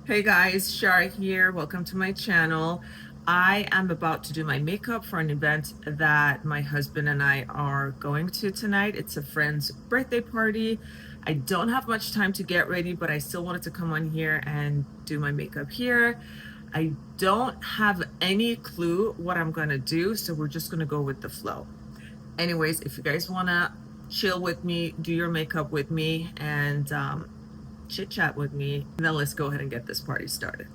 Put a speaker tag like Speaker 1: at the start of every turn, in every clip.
Speaker 1: Hey guys, Shara here. Welcome to my channel. I am about to do my makeup for an event that my husband and I are going to tonight. It's a friend's birthday party. I don't have much time to get ready, but I still wanted to come on here and do my makeup here. I don't have any clue what I'm gonna do, so we're just gonna go with the flow. Anyways, if you guys wanna chill with me, do your makeup with me, and chit chat with me, and then let's go ahead and get this party started.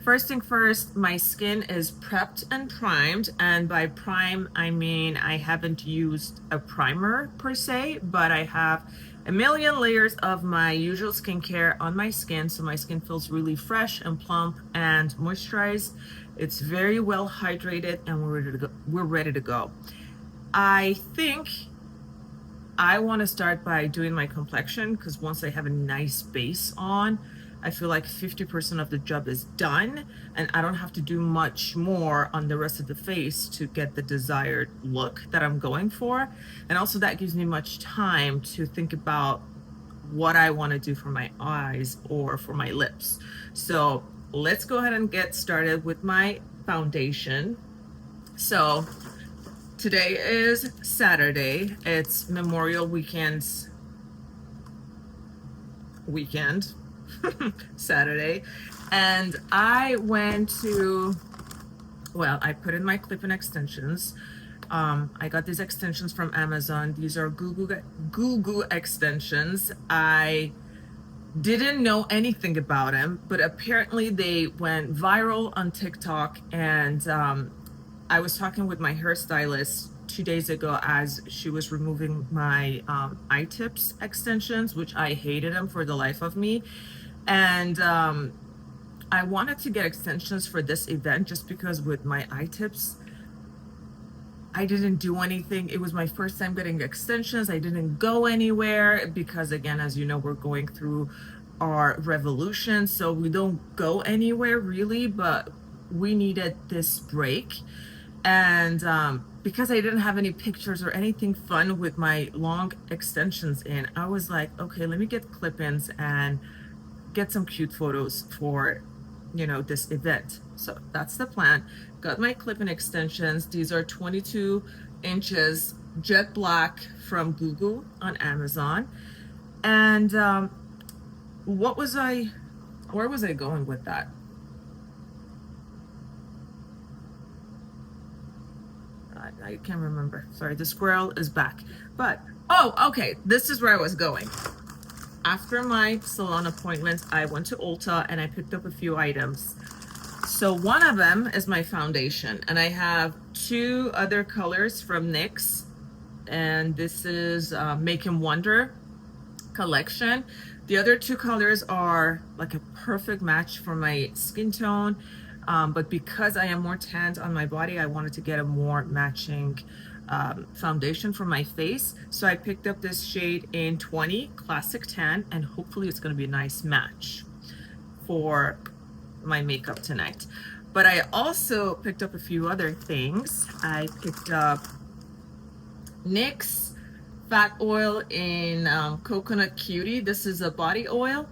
Speaker 1: First thing first, my skin is prepped and primed, and by prime I mean I haven't used a primer per se, but I have a million layers of my usual skincare on my skin, so my skin feels really fresh and plump and moisturized. It's very well hydrated, and we're ready to go. I think I want to start by doing my complexion, because once I have a nice base on, I feel like 50% of the job is done and I don't have to do much more on the rest of the face to get the desired look that I'm going for. And also that gives me much time to think about what I want to do for my eyes or for my lips. So let's go ahead and get started with my foundation. So today is Saturday. It's Memorial weekend, Saturday. And I went to, well, I put in my clip-in extensions. I got these extensions from Amazon. These are Goo extensions. I didn't know anything about them, but apparently they went viral on TikTok, and I was talking with my hairstylist 2 days ago as she was removing my eye tips extensions, which I hated them for the life of me. And I wanted to get extensions for this event just because with my eye tips, I didn't do anything. It was my first time getting extensions. I didn't go anywhere because, again, as you know, we're going through our revolution, so we don't go anywhere really, but we needed this break. And because I didn't have any pictures or anything fun with my long extensions in, I was like, okay, let me get clip-ins and get some cute photos for, this event. So that's the plan. Got my clip-in extensions. These are 22 inches jet black from Google on Amazon. And where was I going with that? I can't remember. Sorry, the squirrel is back. But, oh, okay, this is where I was going. After my salon appointment, I went to Ulta and I picked up a few items. So one of them is my foundation, and I have two other colors from NYX, and this is Make 'em Wonder collection. The other two colors are like a perfect match for my skin tone, but because I am more tanned on my body, I wanted to get a more matching foundation for my face. So I picked up this shade in 20 Classic Tan, and hopefully it's going to be a nice match for my makeup tonight. But I also picked up a few other things. I picked up NYX Fat Oil in Coconut Cutie. This is a body oil,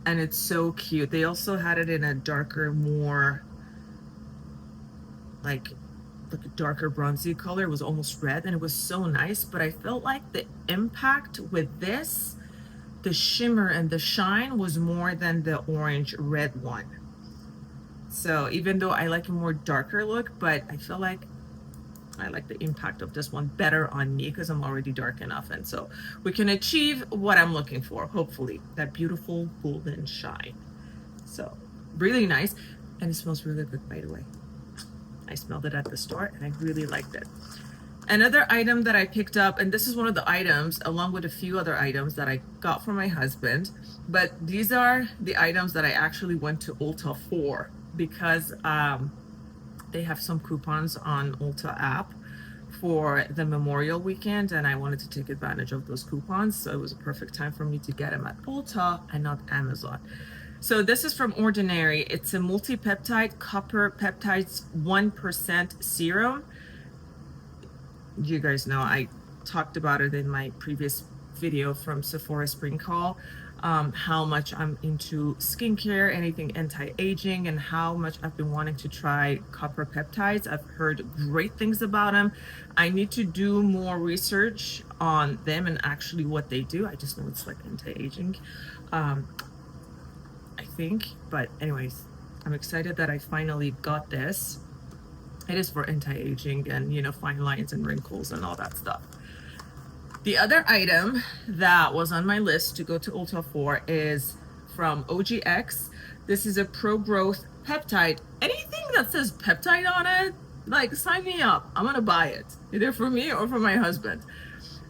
Speaker 1: and it's so cute. They also had it in a darker, more like a darker bronzy color. It was almost red, and it was so nice. But I felt like the impact with this, the shimmer and the shine, was more than the orange red one. So even though I like a more darker look, but I feel like I like the impact of this one better on me because I'm already dark enough, and so we can achieve what I'm looking for, hopefully, that beautiful golden shine. So really nice, and it smells really good, by the way. I smelled it at the store and I really liked it. Another item that I picked up, and this is one of the items along with a few other items that I got for my husband, but these are the items that I actually went to Ulta for, because they have some coupons on Ulta app for the Memorial weekend, and I wanted to take advantage of those coupons, so it was a perfect time for me to get them at Ulta and not Amazon. So this is from Ordinary. It's a multi-peptide copper peptides 1% serum. You guys know I talked about it in my previous video from Sephora Spring Call. how much I'm into skincare, anything anti-aging, and how much I've been wanting to try copper peptides. I've heard great things about them. I need to do more research on them and actually what they do. I just know it's like anti-aging, I think. But anyways, I'm excited that I finally got this. It is for anti-aging and, you know, fine lines and wrinkles and all that stuff. The other item that was on my list to go to Ulta for is from OGX. This is a pro-growth peptide. Anything that says peptide on it, like, sign me up. I'm gonna buy it, either for me or for my husband.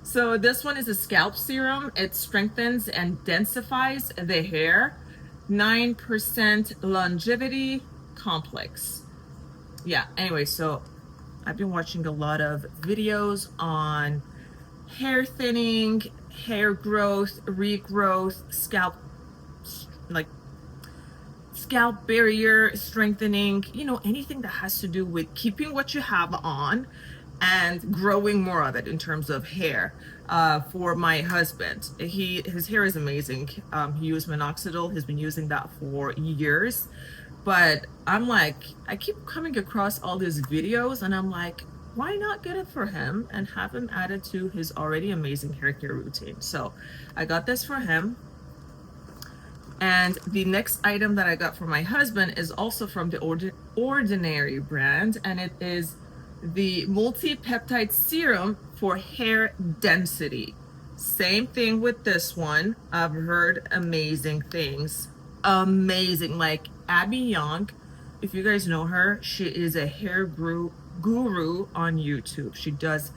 Speaker 1: So this one is a scalp serum. It strengthens and densifies the hair. 9% longevity complex. Yeah, anyway, so I've been watching a lot of videos on hair thinning, hair growth, regrowth, scalp barrier strengthening, you know, anything that has to do with keeping what you have on and growing more of it in terms of hair. For my husband, his hair is amazing. He used minoxidil. He's been using that for years. But I'm like, I keep coming across all these videos and I'm like, why not get it for him and have him added to his already amazing hair care routine? So I got this for him. And the next item that I got for my husband is also from the Ordinary brand, and it is the multi-peptide serum for hair density. Same thing with this one. I've heard amazing things. Amazing. Like Abby Young, if you guys know her, she is a hair guru on YouTube. She does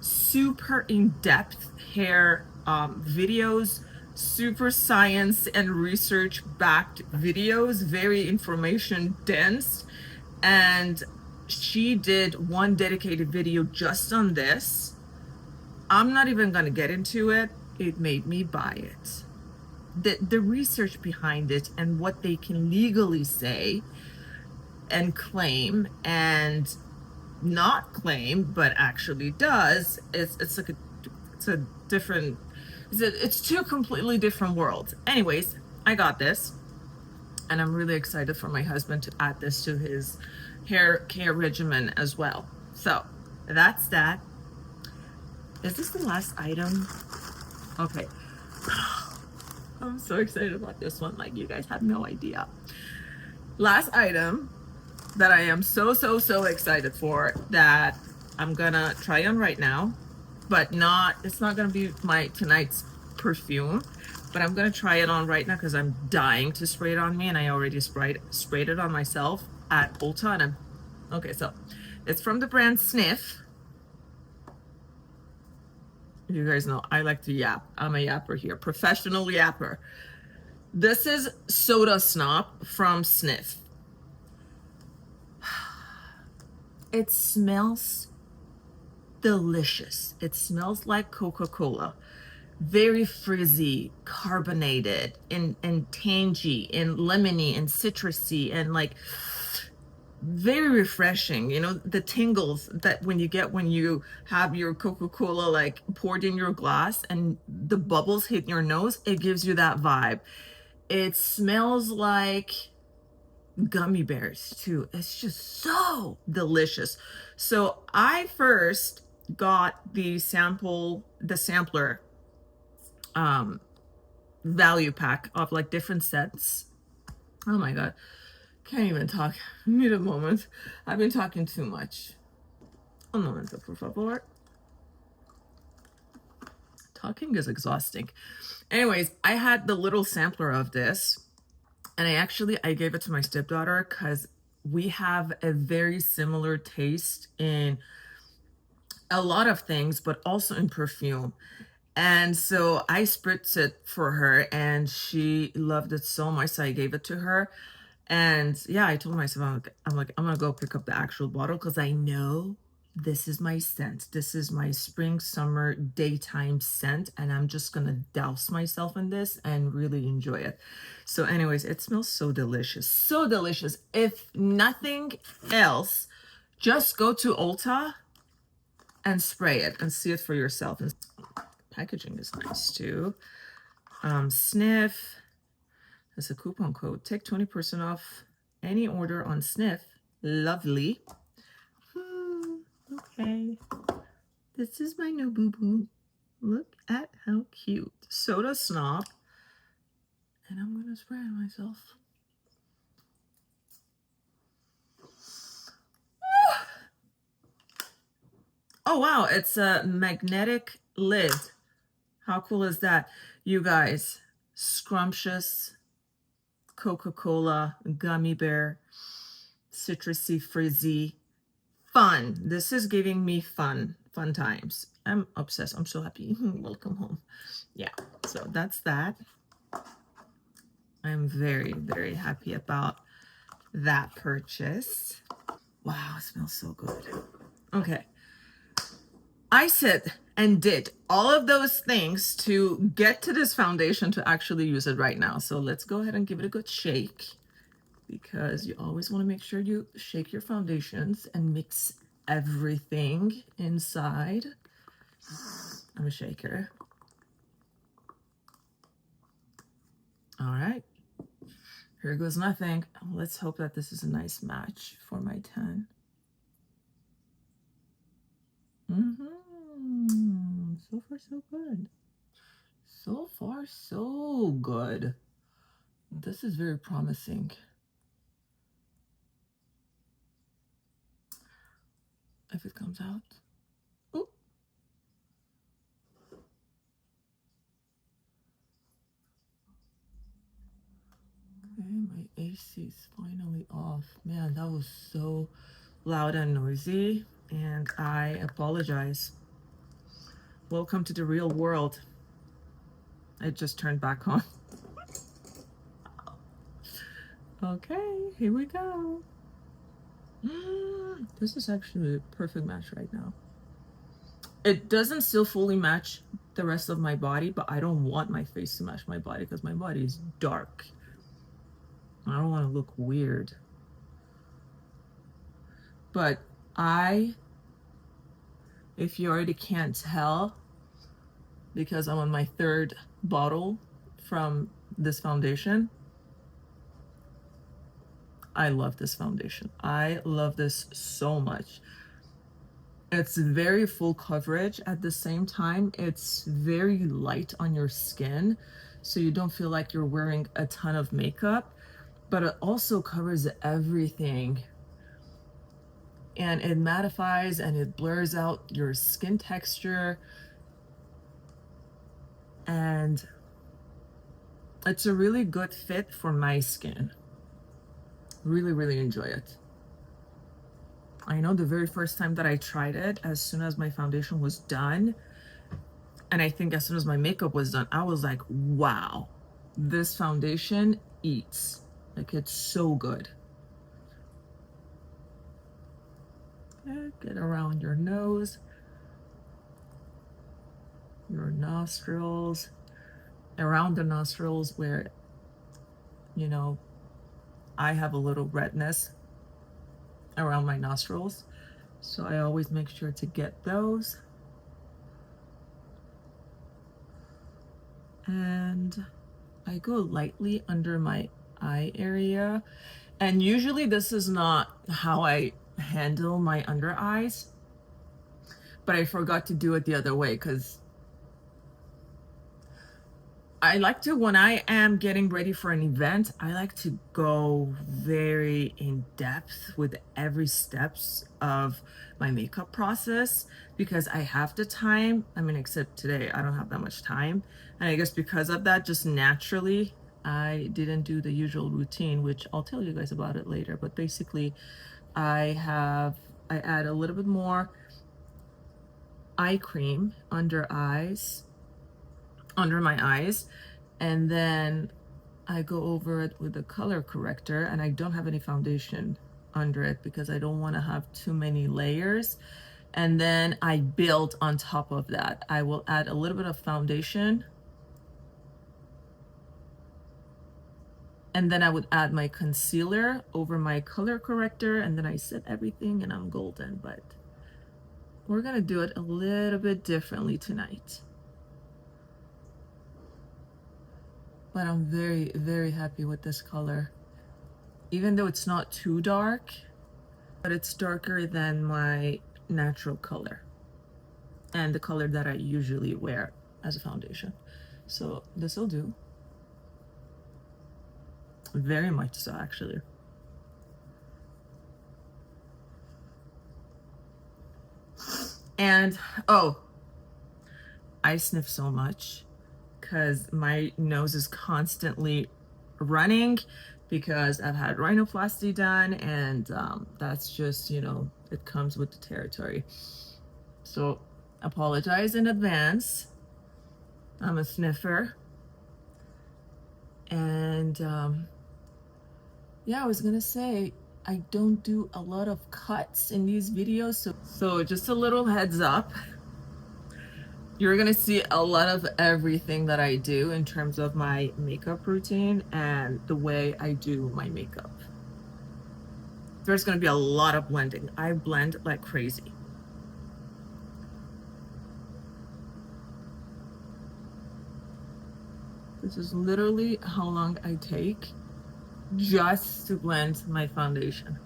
Speaker 1: super in-depth hair videos, super science and research backed videos, very information dense. And she did one dedicated video just on this. I'm not even going to get into it. It made me buy it. The research behind it and what they can legally say and claim and not claim but actually does, it's like it's two completely different worlds. Anyways, I got this and I'm really excited for my husband to add this to his hair care regimen as well. So that's that. Is this the last item? Okay. I'm so excited about this one, like you guys have no idea. Last item that I am so excited for, that I'm gonna try on right now, but it's not gonna be my tonight's perfume, but I'm gonna try it on right now because I'm dying to spray it on me, and I already sprayed it on myself at Ulta. And okay, so it's from the brand Sniff. You guys know I like to yap. I'm a yapper here, professional yapper. This is Soda Snop from Sniff. It smells delicious. It smells like Coca-Cola. Very frizzy, carbonated, and tangy, and lemony, and citrusy, and like very refreshing. You know, the tingles that when you get when you have your Coca-Cola like poured in your glass and the bubbles hit your nose, it gives you that vibe. It smells like gummy bears too. It's just so delicious. So I first got the sampler value pack of like different scents. Oh my god, can't even talk. Need a moment. I've been talking too much. Un momento, por favor. Talking is exhausting. Anyways, I had the little sampler of this, and I gave it to my stepdaughter because we have a very similar taste in a lot of things, but also in perfume. And so I spritzed it for her and she loved it so much. So I gave it to her. And yeah, I told myself, I'm gonna go pick up the actual bottle because I know this is my scent. This is my spring, summer, daytime scent. And I'm just gonna douse myself in this and really enjoy it. So anyways, it smells so delicious. So delicious. If nothing else, just go to Ulta and spray it and see it for yourself. And packaging is nice too. Sniff. That's a coupon code. Take 20% off any order on Sniff. Lovely. Okay. This is my new boo-boo. Look at how cute. Soda Snob. And I'm going to spray it myself. Oh, wow. It's a magnetic lid. How cool is that? You guys, scrumptious Coca-Cola, gummy bear, citrusy, frizzy, fun. This is giving me fun times. I'm obsessed. I'm so happy. Welcome home. Yeah, so that's that. I'm very, very happy about that purchase. Wow, it smells so good. Okay. I said and did all of those things to get to this foundation to actually use it right now. So let's go ahead and give it a good shake, because you always want to make sure you shake your foundations and mix everything inside. I'm a shaker. All right. Here goes nothing. Let's hope that this is a nice match for my tan. So far, so good. So far, so good. This is very promising. If it comes out. Ooh. Okay, my AC is finally off. Man, that was so loud and noisy, and I apologize. Welcome to the real world. It just turned back on. Okay, here we go. This is actually a perfect match right now. It doesn't still fully match the rest of my body, but I don't want my face to match my body because my body is dark. I don't want to look weird. But if you already can't tell, because I'm on my third bottle from this foundation, I love this foundation. I love this so much. It's very full coverage. At the same time, it's very light on your skin, so you don't feel like you're wearing a ton of makeup, but it also covers everything. And it mattifies and it blurs out your skin texture. And it's a really good fit for my skin. Really, really enjoy it. I know the very first time that I tried it, as soon as my foundation was done, and I think as soon as my makeup was done, I was like, wow, this foundation eats. Like, it's so good. Get around your nose, your nostrils, around the nostrils where, you know, I have a little redness around my nostrils. So I always make sure to get those. And I go lightly under my eye area. And usually this is not how I handle my under eyes, but I forgot to do it the other way, because I like to, when I am getting ready for an event, I like to go very in depth with every steps of my makeup process, because I have the time. I mean, except today, I don't have that much time. And I guess because of that, just naturally, I didn't do the usual routine, which I'll tell you guys about it later. But basically, I add a little bit more eye cream under my eyes, and then I go over it with a color corrector, and I don't have any foundation under it because I don't want to have too many layers. And then I build on top of that. I will add a little bit of foundation, and then I would add my concealer over my color corrector, and then I set everything and I'm golden. But we're gonna do it a little bit differently tonight. but I'm very, very happy with this color. Even though it's not too dark, but it's darker than my natural color and the color that I usually wear as a foundation. So this will do. Very much so, actually. And oh, I sniff so much because my nose is constantly running because I've had rhinoplasty done, and that's just, you know, it comes with the territory. So apologize in advance. I'm a sniffer. And yeah, I was gonna say, I don't do a lot of cuts in these videos, so just a little heads up. You're gonna see a lot of everything that I do in terms of my makeup routine and the way I do my makeup. There's gonna be a lot of blending. I blend like crazy. This is literally how long I take just to blend my foundation.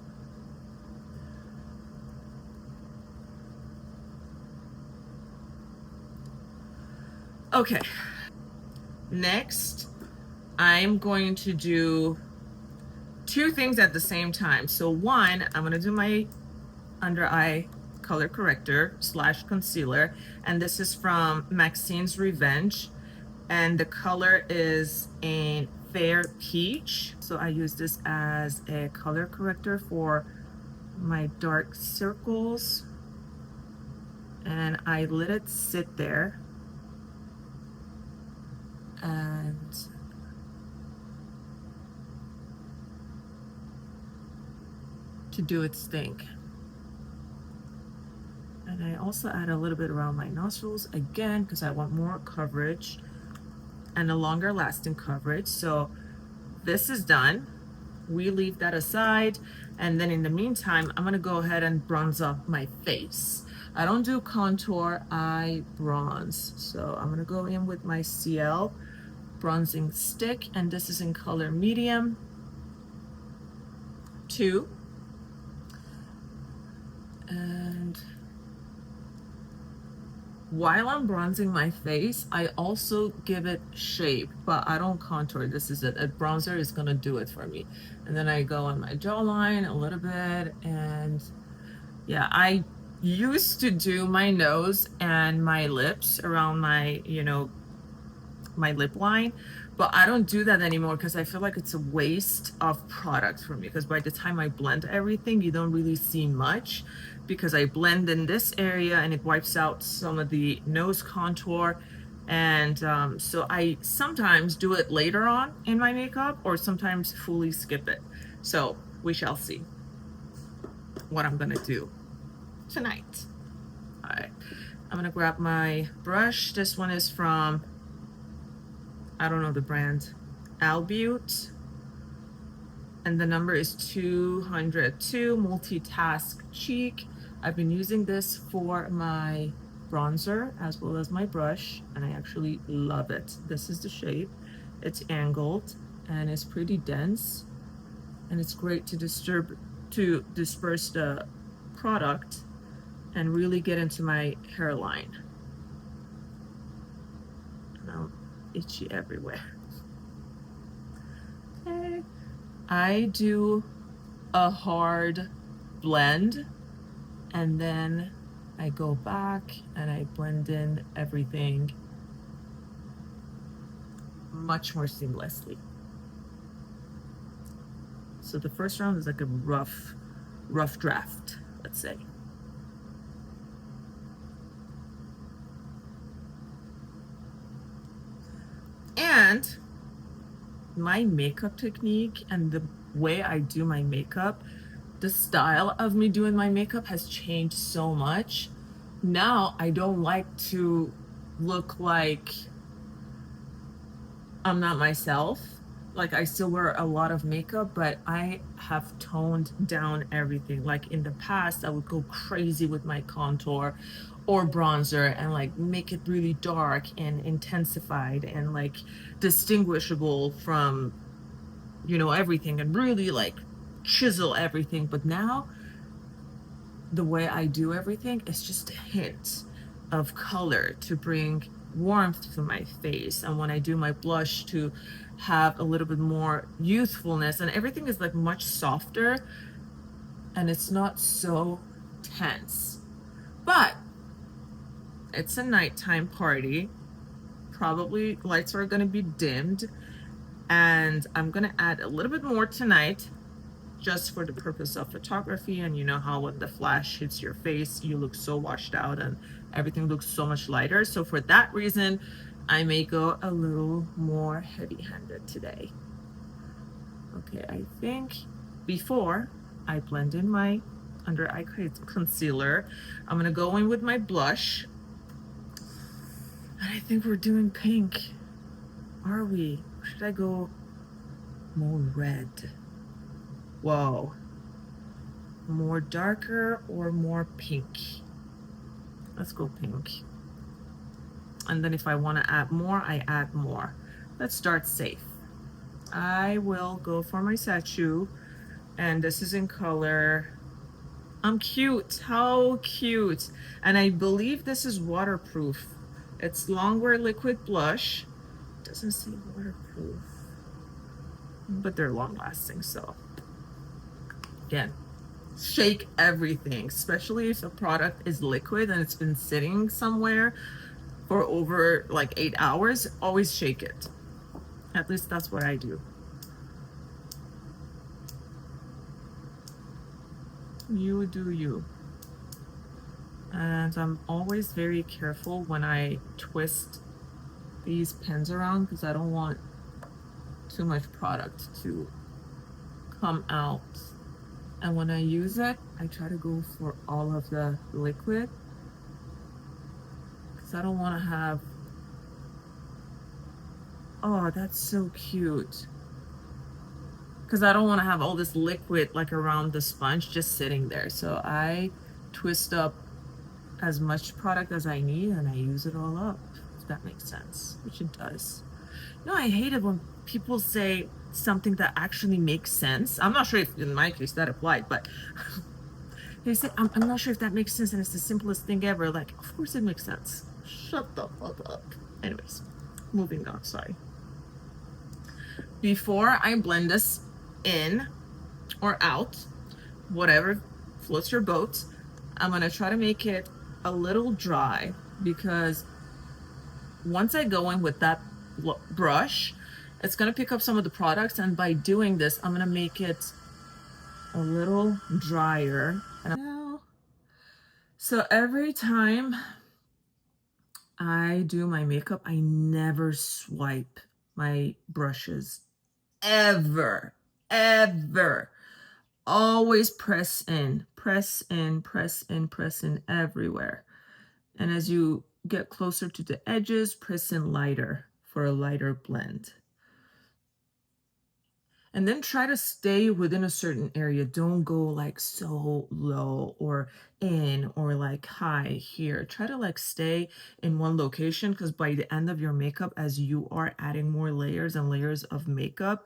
Speaker 1: Okay, next I'm going to do two things at the same time. So one, I'm gonna do my under eye color corrector slash concealer, and this is from Maxine's Revenge, and the color is a fair peach. So I use this as a color corrector for my dark circles, and I let it sit there and to do its thing. And I also add a little bit around my nostrils again because I want more coverage and a longer lasting coverage. So this is done. We leave that aside, and then in the meantime I'm gonna go ahead and bronze up my face. I don't do contour, I bronze. So I'm gonna go in with my CL bronzing stick, and this is in color medium 2. And while I'm bronzing my face, I also give it shape, but I don't contour. This is it. A bronzer is gonna do it for me. And then I go on my jawline a little bit, and yeah, I used to do my nose and my lips around my, you know, my lip line, but I don't do that anymore because I feel like it's a waste of product for me, because by the time I blend everything, you don't really see much because I blend in this area and it wipes out some of the nose contour. And so I sometimes do it later on in my makeup, or sometimes fully skip it. So we shall see what I'm gonna do tonight. All right, I'm gonna grab my brush. This one is from, I don't know the brand, Albute, and the number is 202 Multitask Cheek. I've been using this for my bronzer as well as my brush, and I actually love it. This is the shape. It's angled and it's pretty dense, and it's great to disperse the product and really get into my hairline. Now, itchy everywhere. Okay. I do a hard blend, and then I go back and I blend in everything much more seamlessly. So the first round is like a rough draft, let's say. And my makeup technique and the way I do my makeup, the style of me doing my makeup has changed so much. Now I don't like to look like I'm not myself. Like, I still wear a lot of makeup, but I have toned down everything. Like in the past, I would go crazy with my contour, or bronzer and like make it really dark and intensified and like distinguishable from, you know, everything, and really like chisel everything. But now the way I do everything is just a hint of color to bring warmth to my face. And when I do my blush, to have a little bit more youthfulness, and everything is like much softer and it's not so tense. But it's a nighttime party. Probably lights are going to be dimmed, and I'm going to add a little bit more tonight just for the purpose of photography. And you know how when the flash hits your face, you look so washed out and everything looks so much lighter. So for that reason, I may go a little more heavy-handed today. Okay, I think before I blend in my under eye concealer, I'm gonna go in with my blush. And I think we're doing pink. Are we? Or should I go more red? Whoa. More darker or more pink? Let's go pink. And then if I want to add more, I add more. Let's start safe. I will go for my statue, and this is in color. I'm cute. How cute. And I believe this is waterproof. It's Longwear liquid blush. Doesn't say waterproof, but they're long lasting. So again, shake everything, especially if a product is liquid and it's been sitting somewhere for over like 8 hours. Always shake it. At least that's what I do. You do you. And I'm always very careful when I twist these pens around because I don't want too much product to come out. And when I use it, I try to go for all of the liquid because I don't want to have, oh, that's so cute. Because I don't want to have all this liquid like around the sponge just sitting there. So I twist up as much product as I need and I use it all up, if that makes sense, which it does. No, I hate it when people say something that actually makes sense. I'm not sure if in my case that applied, but they say, I'm not sure if that makes sense, and it's the simplest thing ever. Like, of course it makes sense. Shut the fuck up. Anyways, moving on, sorry. Before I blend this in or out, whatever floats your boat, I'm gonna try to make it a little dry, because once I go in with that brush, it's gonna pick up some of the products, and by doing this, I'm gonna make it a little drier. So every time I do my makeup, I never swipe my brushes, ever, ever. Always press in, press in, press in, press in everywhere. And as you get closer to the edges, press in lighter for a lighter blend. And then try to stay within a certain area. Don't go like so low or in or like high here. Try to like stay in one location, because by the end of your makeup, as you are adding more layers and layers of makeup,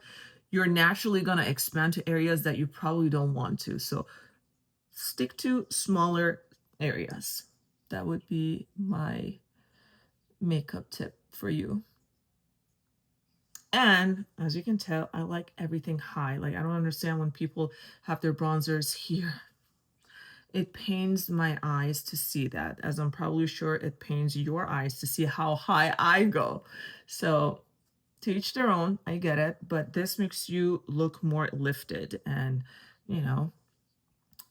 Speaker 1: you're naturally going to expand to areas that you probably don't want to. So stick to smaller areas. That would be my makeup tip for you. And as you can tell, I like everything high. Like, I don't understand when people have their bronzers here. It pains my eyes to see that, as I'm probably sure it pains your eyes to see how high I go. So to each their own, I get it, but this makes you look more lifted and, you know,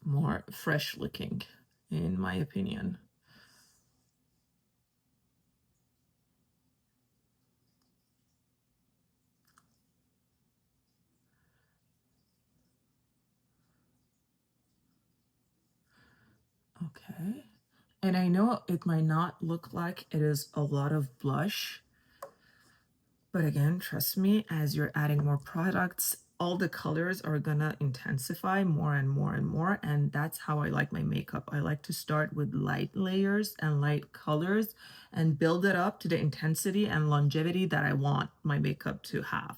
Speaker 1: more fresh looking, in my opinion. Okay. And I know it might not look like it is a lot of blush, but again, trust me, as you're adding more products, all the colors are gonna intensify more and more and more, and that's how I like my makeup. I like to start with light layers and light colors and build it up to the intensity and longevity that I want my makeup to have.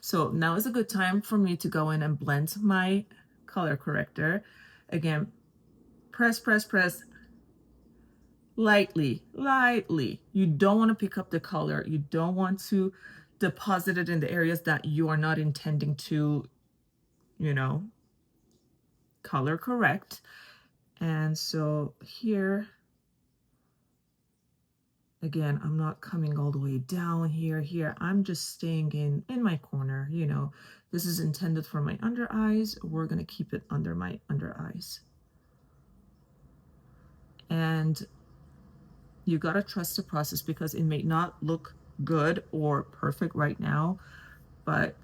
Speaker 1: So now is a good time for me to go in and blend my color corrector. Again, press, press, press, lightly, lightly. You don't want to pick up the color. You don't want to deposit it in the areas that you are not intending to, you know, color correct. And so here, again, I'm not coming all the way down here. I'm just staying in my corner, you know. This is intended for my under eyes. We're going to keep it under my under eyes. And you got to trust the process because it may not look good or perfect right now, but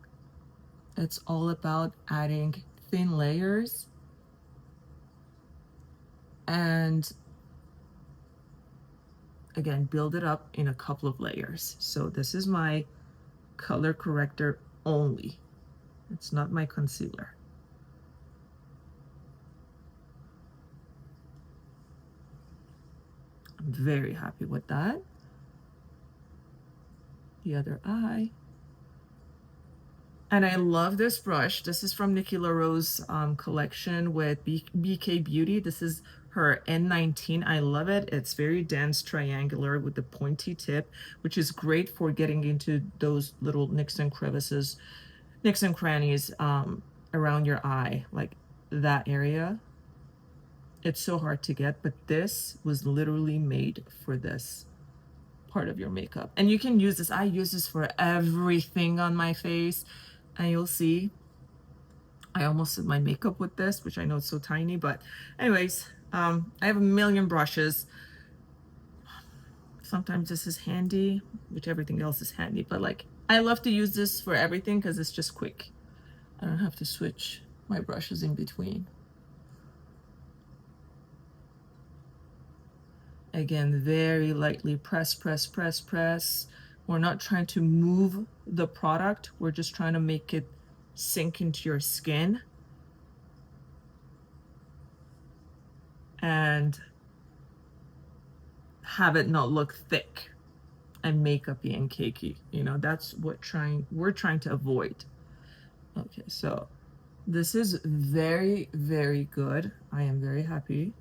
Speaker 1: it's all about adding thin layers and again, build it up in a couple of layers. So this is my color corrector only. It's not my concealer. I'm very happy with that. The other eye. And I love this brush. This is from Nikki LaRoe's collection with BK Beauty. This is her N19. I love it. It's very dense, triangular with the pointy tip, which is great for getting into those little nicks and crevices, nicks and crannies around your eye, like that area. It's so hard to get, but this was literally made for this part of your makeup. And you can use this. I use this for everything on my face. And you'll see, I almost did my makeup with this, which I know it's so tiny, but anyways, I have a million brushes. Sometimes this is handy, which everything else is handy, but like, I love to use this for everything because it's just quick. I don't have to switch my brushes in between. Again, very lightly press, press, press, press. We're not trying to move the product. We're just trying to make it sink into your skin. And have it not look thick and makeupy and cakey. You know, that's what we're trying to avoid. Okay, so this is very, very good. I am very happy.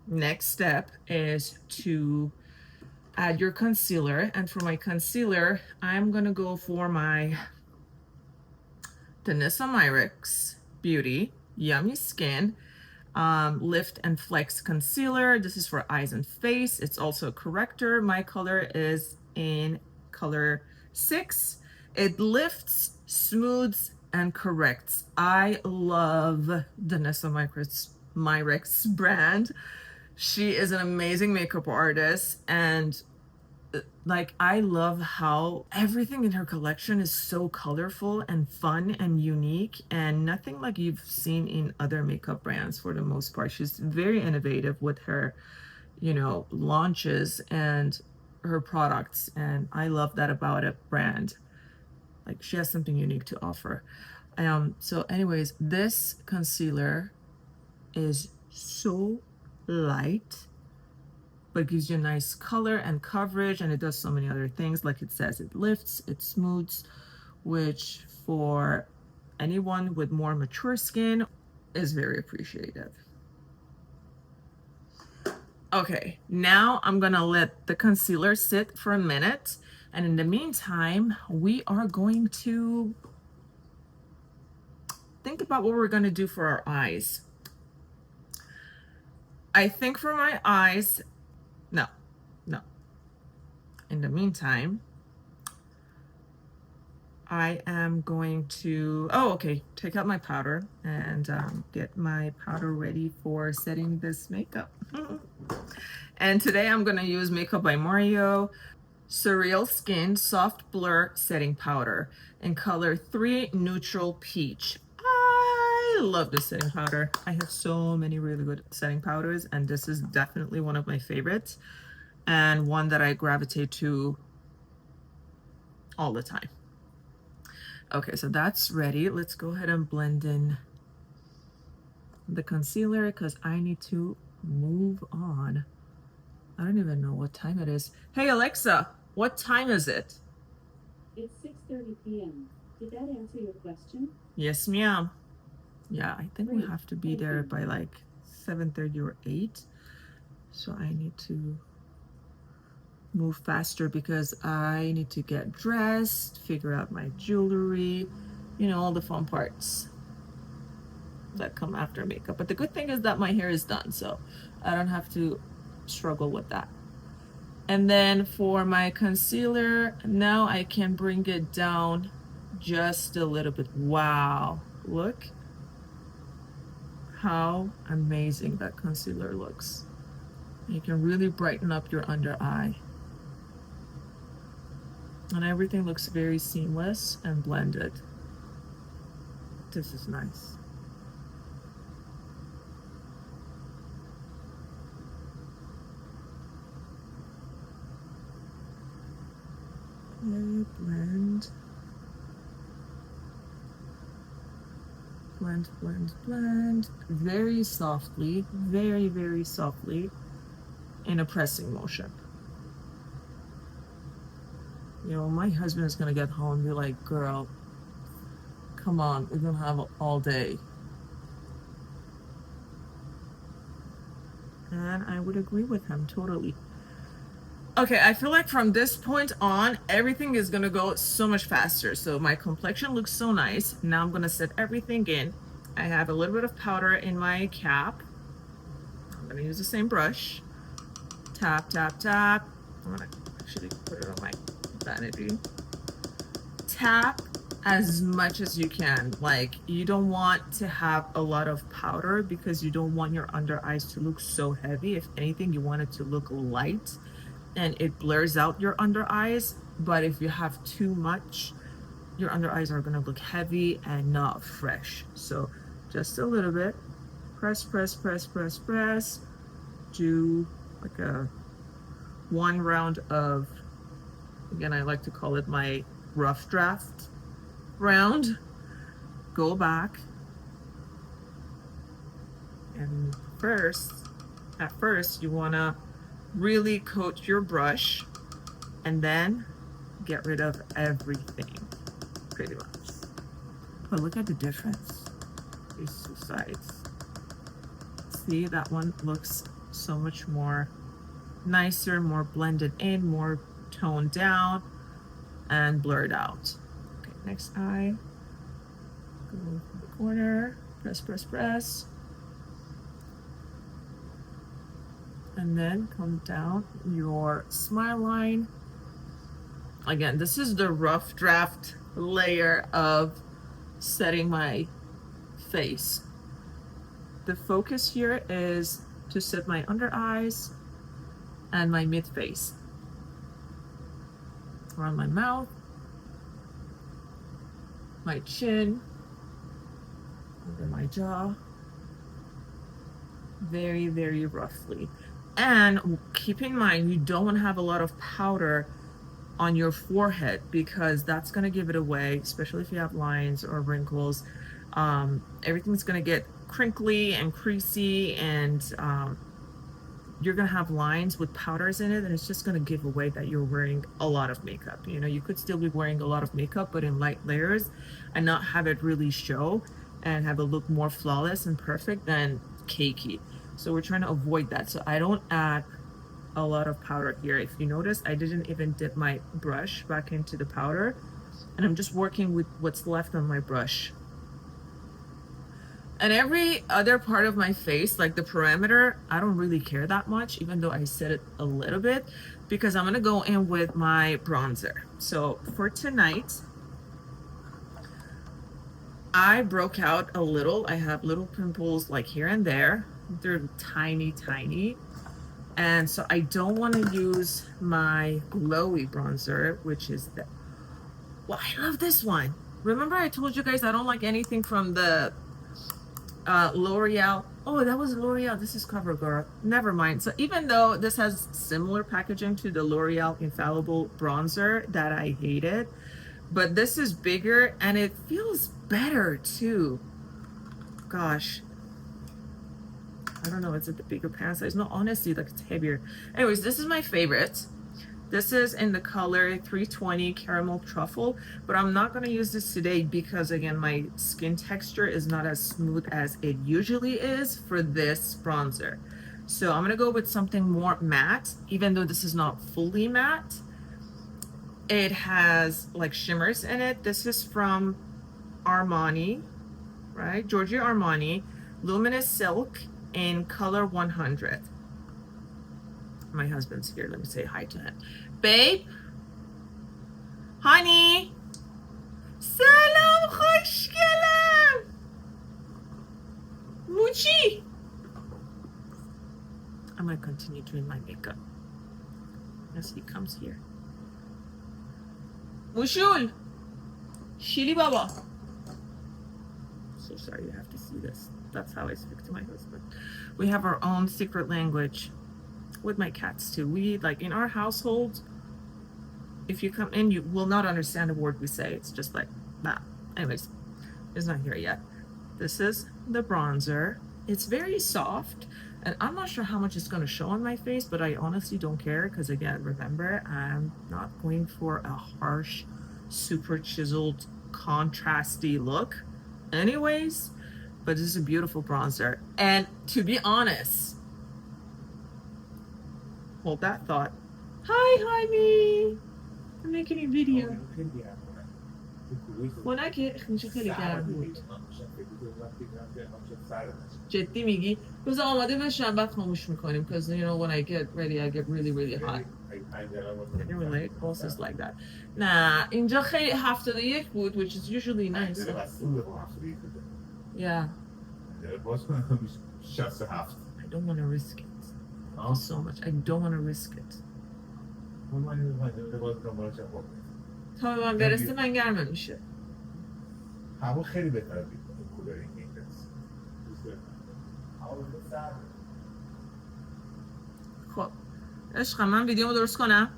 Speaker 1: Next step is to add your concealer. And for my concealer, I'm gonna go for my Danessa Myricks Beauty Yummy Skin Lift and Flex Concealer. This is for eyes and face. It's also a corrector. My color is in color 6. It lifts, smooths, and corrects. I love Danessa Myricks brand. She is an amazing makeup artist, and like I love how everything in her collection is so colorful and fun and unique and nothing like you've seen in other makeup brands for the most part. She's very innovative with her, you know, launches and her products, and I love that about a brand. Like she has something unique to offer. So anyways, this concealer is so light, but gives you a nice color and coverage, and it does so many other things. Like it says, it lifts, it smooths, which for anyone with more mature skin is very appreciative. Okay, now I'm gonna let the concealer sit for a minute, and in the meantime, we are going to think about what we're gonna do for our eyes. I think for my eyes, no. In the meantime, I am going to, take out my powder and get my powder ready for setting this makeup. And today I'm gonna use Makeup by Mario Surreal Skin Soft Blur Setting Powder in color 3 Neutral Peach. I love this setting powder. I have so many really good setting powders, and this is definitely one of my favorites and one that I gravitate to all the time. Okay, so that's ready. Let's go ahead and blend in the concealer because I need to move on. I don't even know what time it is. Hey Alexa, what time is it?
Speaker 2: It's 6:30 p.m. Did that answer your question?
Speaker 1: Yes, ma'am. Yeah, I think we
Speaker 2: Great.
Speaker 1: have to be
Speaker 2: Thank
Speaker 1: there
Speaker 2: you.
Speaker 1: by like 7:30 or 8. So I need to move faster because I need to get dressed, figure out my jewelry, you know, all the fun parts that come after makeup. But the good thing is that my hair is done, so I don't have to struggle with that. And then for my concealer, now I can bring it down just a little bit. Wow, look how amazing that concealer looks. You can really brighten up your under eye. And everything looks very seamless and blended. This is nice. Okay, blend. Blend, blend, blend. Very softly, very, very softly in a pressing motion. You know, my husband is gonna get home and be like, girl, come on, we're gonna have all day. And I would agree with him totally. Okay, I feel like from this point on, everything is gonna go so much faster. So my complexion looks so nice. Now I'm gonna set everything in. I have a little bit of powder in my cap. I'm gonna use the same brush. Tap, tap, tap. I'm gonna actually put it on my vanity. Tap as much as you can. Like, you don't want to have a lot of powder because you don't want your under eyes to look so heavy. If anything, you want it to look light and it blurs out your under eyes. But if you have too much, your under eyes are gonna look heavy and not fresh. So just a little bit. Press, press, press, press, press. Do like a one round of, again, I like to call it my rough draft round. Go back. And at first, you wanna really coat your brush and then get rid of everything, pretty much. But look at the difference, these two sides. See, that one looks so much more nicer, more blended in, more toned down and blurred out. Okay, next eye. Go to the corner, press, press, press. And then come down your smile line. Again, this is the rough draft layer of setting my face. The focus here is to set my under eyes and my mid face. Around my mouth, my chin, under my jaw, very, very roughly. And keep in mind, you don't want to have a lot of powder on your forehead because that's going to give it away, especially if you have lines or wrinkles. Everything's going to get crinkly and creasy, and you're going to have lines with powders in it, and it's just going to give away that you're wearing a lot of makeup. You know, you could still be wearing a lot of makeup, but in light layers and not have it really show and have it look more flawless and perfect than cakey. So we're trying to avoid that. So I don't add a lot of powder here. If you notice, I didn't even dip my brush back into the powder, and I'm just working with what's left on my brush. And every other part of my face, like the perimeter, I don't really care that much, even though I set it a little bit, because I'm gonna go in with my bronzer. So for tonight, I broke out a little. I have little pimples like here and there. They're tiny, tiny. And so I don't want to use my glowy bronzer, which is the, well, I love this one. Remember I told you guys I don't like anything from the L'Oreal Oh, that was L'Oreal. This is CoverGirl. Never mind. So even though this has similar packaging to the L'Oreal Infallible Bronzer that I hated, but this is bigger and it feels better too. Gosh, I don't know. Is it the bigger pan size? No, honestly, like it's heavier. Anyways, this is my favorite. This is in the color 320 Caramel Truffle, but I'm not going to use this today because, again, my skin texture is not as smooth as it usually is for this bronzer. So I'm going to go with something more matte, even though this is not fully matte. It has like shimmers in it. This is from Armani, right? Giorgio Armani, Luminous Silk in color 100. My husband's here. Let me say hi to him. Babe, honey, سلام خوشگلم موچی. I'm going to continue doing my makeup as he comes here. Mushul, Shili Baba. So sorry you have to see this. That's how I speak to my husband. We have our own secret language with my cats too. We, like, in our household, if you come in, you will not understand a word we say. It's just like that. Anyways, it's not here yet. This is the bronzer. It's very soft, and I'm not sure how much it's going to show on my face, but I honestly don't care because, again, remember, I'm not going for a harsh, super chiseled, contrasty look anyways, but this is a beautiful bronzer. And to be honest, hold that thought. Hi, Jaime. I'm making a video. خنک میشه خیلی گرم بود. جدی میگی؟ بذار آماده بشم بعد خاموش میکنیم because you know when I get ready I get really hot. Can you relate? Also is like that. نه اینجا خیلی 71 بود which is usually nice. Yeah. I don't want to risk it. So much. I don't want to risk it. تا به من برسه من گرم میشه.
Speaker 3: هوا خیلی بهتره کولر این
Speaker 1: خب عشقم من ویدیومو درست کنم.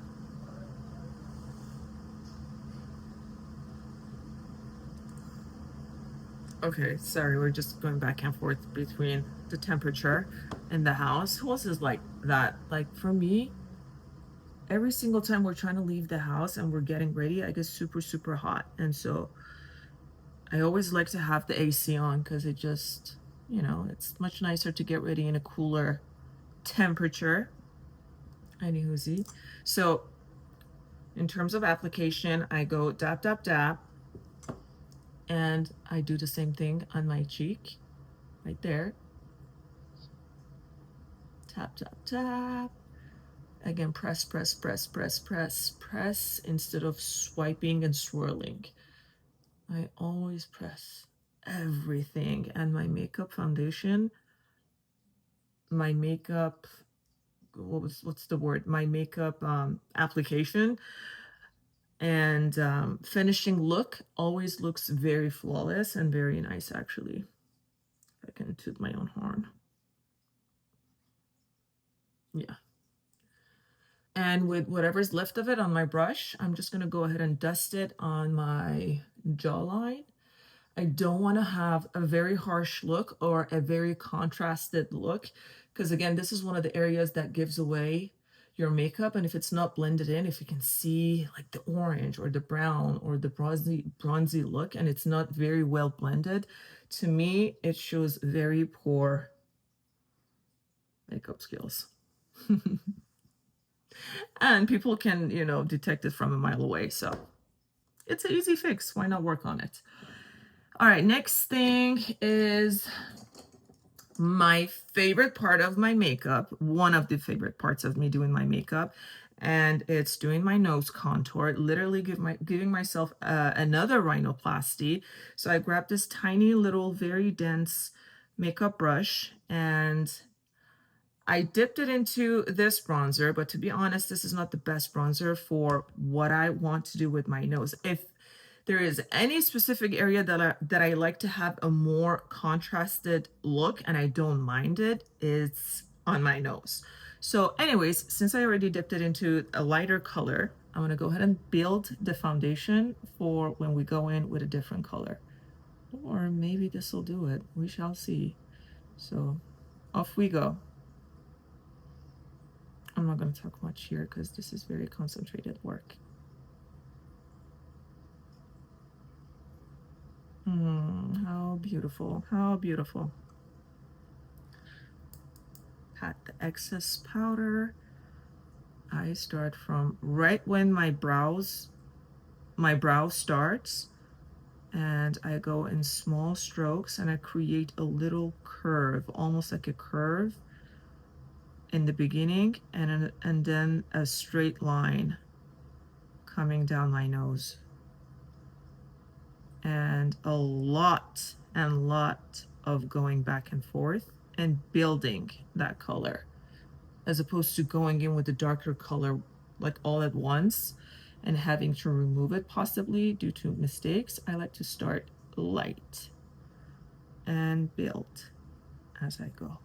Speaker 1: Okay, sorry, we're just going back and forth between the temperature in the house. Who else is like that? Like for me, every single time we're trying to leave the house and we're getting ready, I get super hot. And so I always like to have the AC on because it just, you know, it's much nicer to get ready in a cooler temperature. Anywhoosy. So in terms of application, I go dap, dap, dap. And I do the same thing on my cheek, right there. Tap, tap, tap. Again, press instead of swiping and swirling. I always press everything. And my makeup foundation, my makeup, what's the word? My makeup application and finishing look always looks very flawless and very nice, actually. I can toot my own horn. Yeah. And with whatever's left of it on my brush, I'm just going to go ahead and dust it on my jawline. I don't want to have a very harsh look or a very contrasted look because, again, this is one of the areas that gives away your makeup. And if it's not blended in, if you can see like the orange or the brown or the bronzy look and it's not very well blended, to me, it shows very poor makeup skills. And people can, you know, detect it from a mile away. So it's an easy fix. Why not work on it? All right, next thing is my favorite part of my makeup, one of the favorite parts of me doing my makeup, and it's doing my nose contour, literally giving myself another rhinoplasty. So I grabbed this tiny little, very dense makeup brush and I dipped it into this bronzer, but to be honest, this is not the best bronzer for what I want to do with my nose. If there is any specific area that I like to have a more contrasted look and I don't mind it, it's on my nose. So anyways, since I already dipped it into a lighter color, I'm gonna go ahead and build the foundation for when we go in with a different color. Or maybe this will do it. We shall see. So off we go. I'm not going to talk much here because this is very concentrated work. How beautiful, how beautiful. Pat the excess powder. I start from right when my brow starts, and I go in small strokes and I create a little curve, almost like a curve in the beginning, and then a straight line coming down my nose. And a lot of going back and forth and building that color, as opposed to going in with the darker color like all at once and having to remove it possibly due to mistakes. I like to start light and build as I go.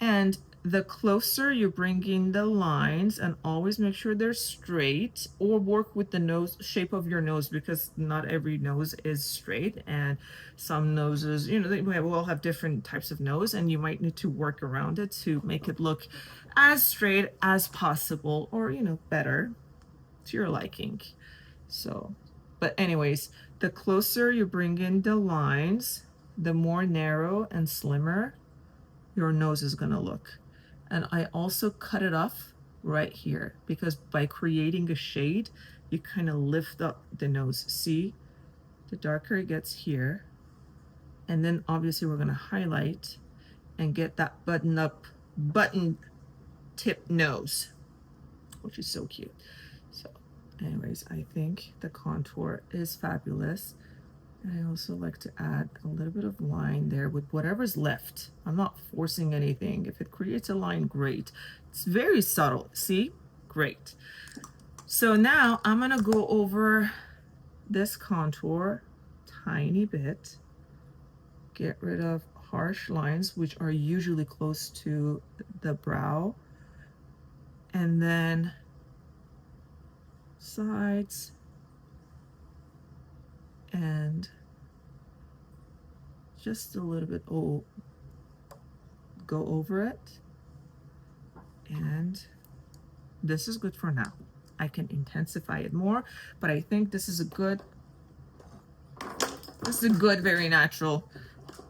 Speaker 1: And the closer you bring in the lines, and always make sure they're straight, or work with the nose shape of your nose, because not every nose is straight, and some noses, you know, we all have different types of nose, and you might need to work around it to make it look as straight as possible, or, you know, better to your liking. So, but anyways, the closer you bring in the lines, the more narrow and slimmer your nose is gonna look. And I also cut it off right here, because by creating a shade, you kind of lift up the nose. See, the darker it gets here. And then obviously we're gonna highlight and get that button tip nose, which is so cute. So anyways, I think the contour is fabulous. And I also like to add a little bit of line there with whatever's left. I'm not forcing anything. If it creates a line, great. It's very subtle. See? Great. So now I'm going to go over this contour tiny bit. Get rid of harsh lines, which are usually close to the brow. And then sides. And just a little bit, go over it. And this is good for now. I can intensify it more, but I think this is a good, very natural,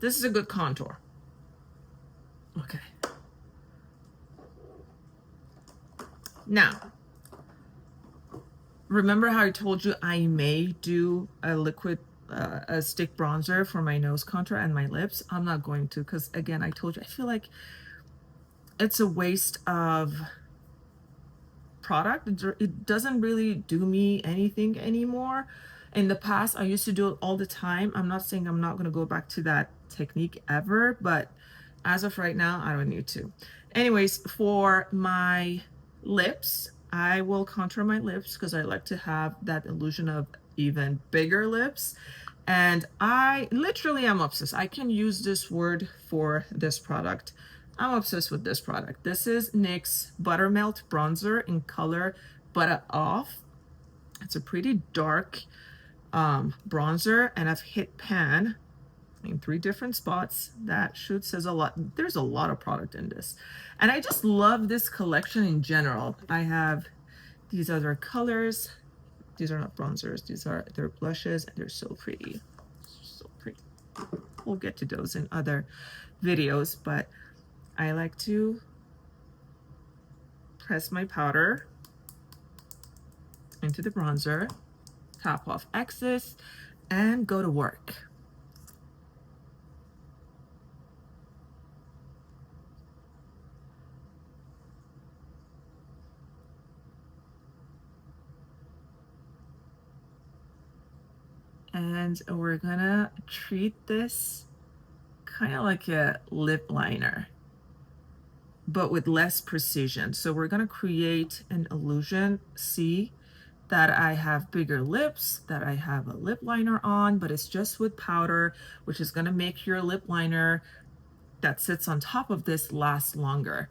Speaker 1: this is a good contour. Okay. Now, remember how I told you I may do a liquid, a stick bronzer for my nose contour and my lips? I'm not going to, because again, I told you, I feel like it's a waste of product. It doesn't really do me anything anymore. In the past, I used to do it all the time. I'm not saying I'm not going to go back to that technique ever, but as of right now, I don't need to. Anyways, for my lips, I will contour my lips because I like to have that illusion of even bigger lips. And I literally am obsessed. I can use this word for this product. I'm obsessed with this product. This is NYX's Buttermelt Bronzer in color Butter Off. It's a pretty dark bronzer, and I've hit pan in 3 different spots. That says a lot. There's a lot of product in this. And I just love this collection in general. I have these other colors. These are not bronzers. They're blushes, and they're so pretty. So pretty. We'll get to those in other videos, but I like to press my powder into the bronzer, top off excess, and go to work. And we're gonna treat this kind of like a lip liner, but with less precision. So we're gonna create an illusion. See, that I have bigger lips, that I have a lip liner on, but it's just with powder, which is going to make your lip liner that sits on top of this last longer.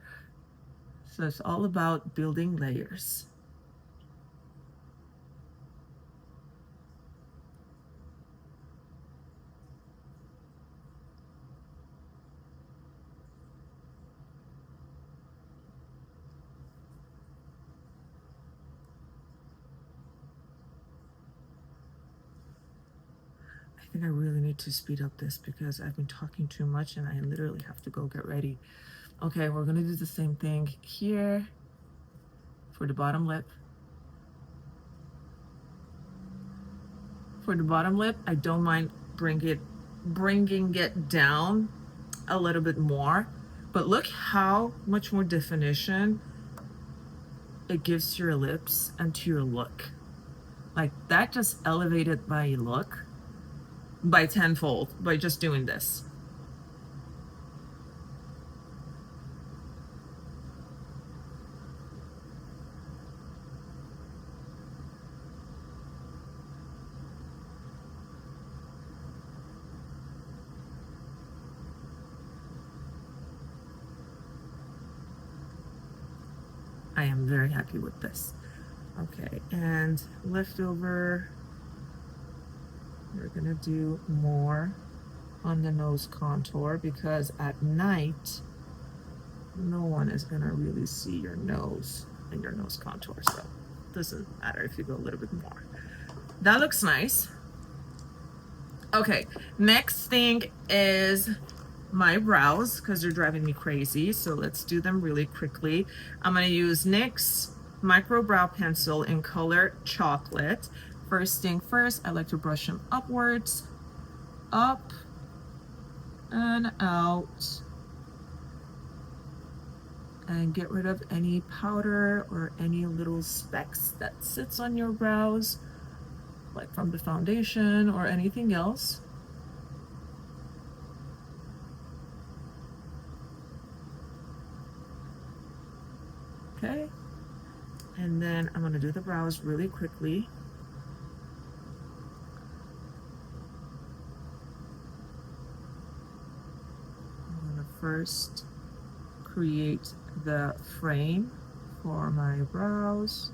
Speaker 1: So it's all about building layers. I think I really need to speed up this because I've been talking too much and I literally have to go get ready. Okay, we're gonna do the same thing here for the bottom lip. For the bottom lip, I don't mind bringing it down a little bit more, but look how much more definition it gives to your lips and to your look. Like that just elevated my look by tenfold by just doing this. I am very happy with this. Okay, and leftover, we're gonna do more on the nose contour because at night, no one is gonna really see your nose and your nose contour, so it doesn't matter if you go a little bit more. That looks nice. Okay, next thing is my brows because they're driving me crazy, so let's do them really quickly. I'm going to use NYX micro brow pencil in color chocolate. First thing first, I like to brush them upwards, up and out, and get rid of any powder or any little specks that sits on your brows, like from the foundation or anything else. Okay, and then I'm going to do the brows really quickly. I'm going to first create the frame for my brows.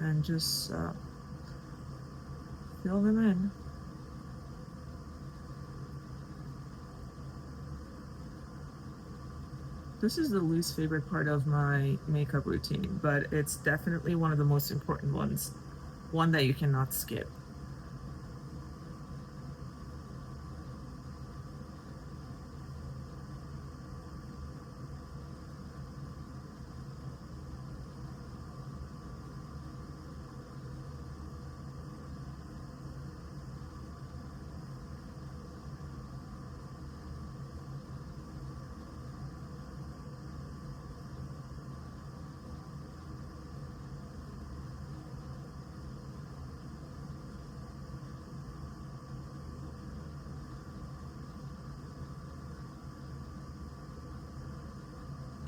Speaker 1: And just fill them in. This is the least favorite part of my makeup routine, but it's definitely one of the most important ones, one that you cannot skip.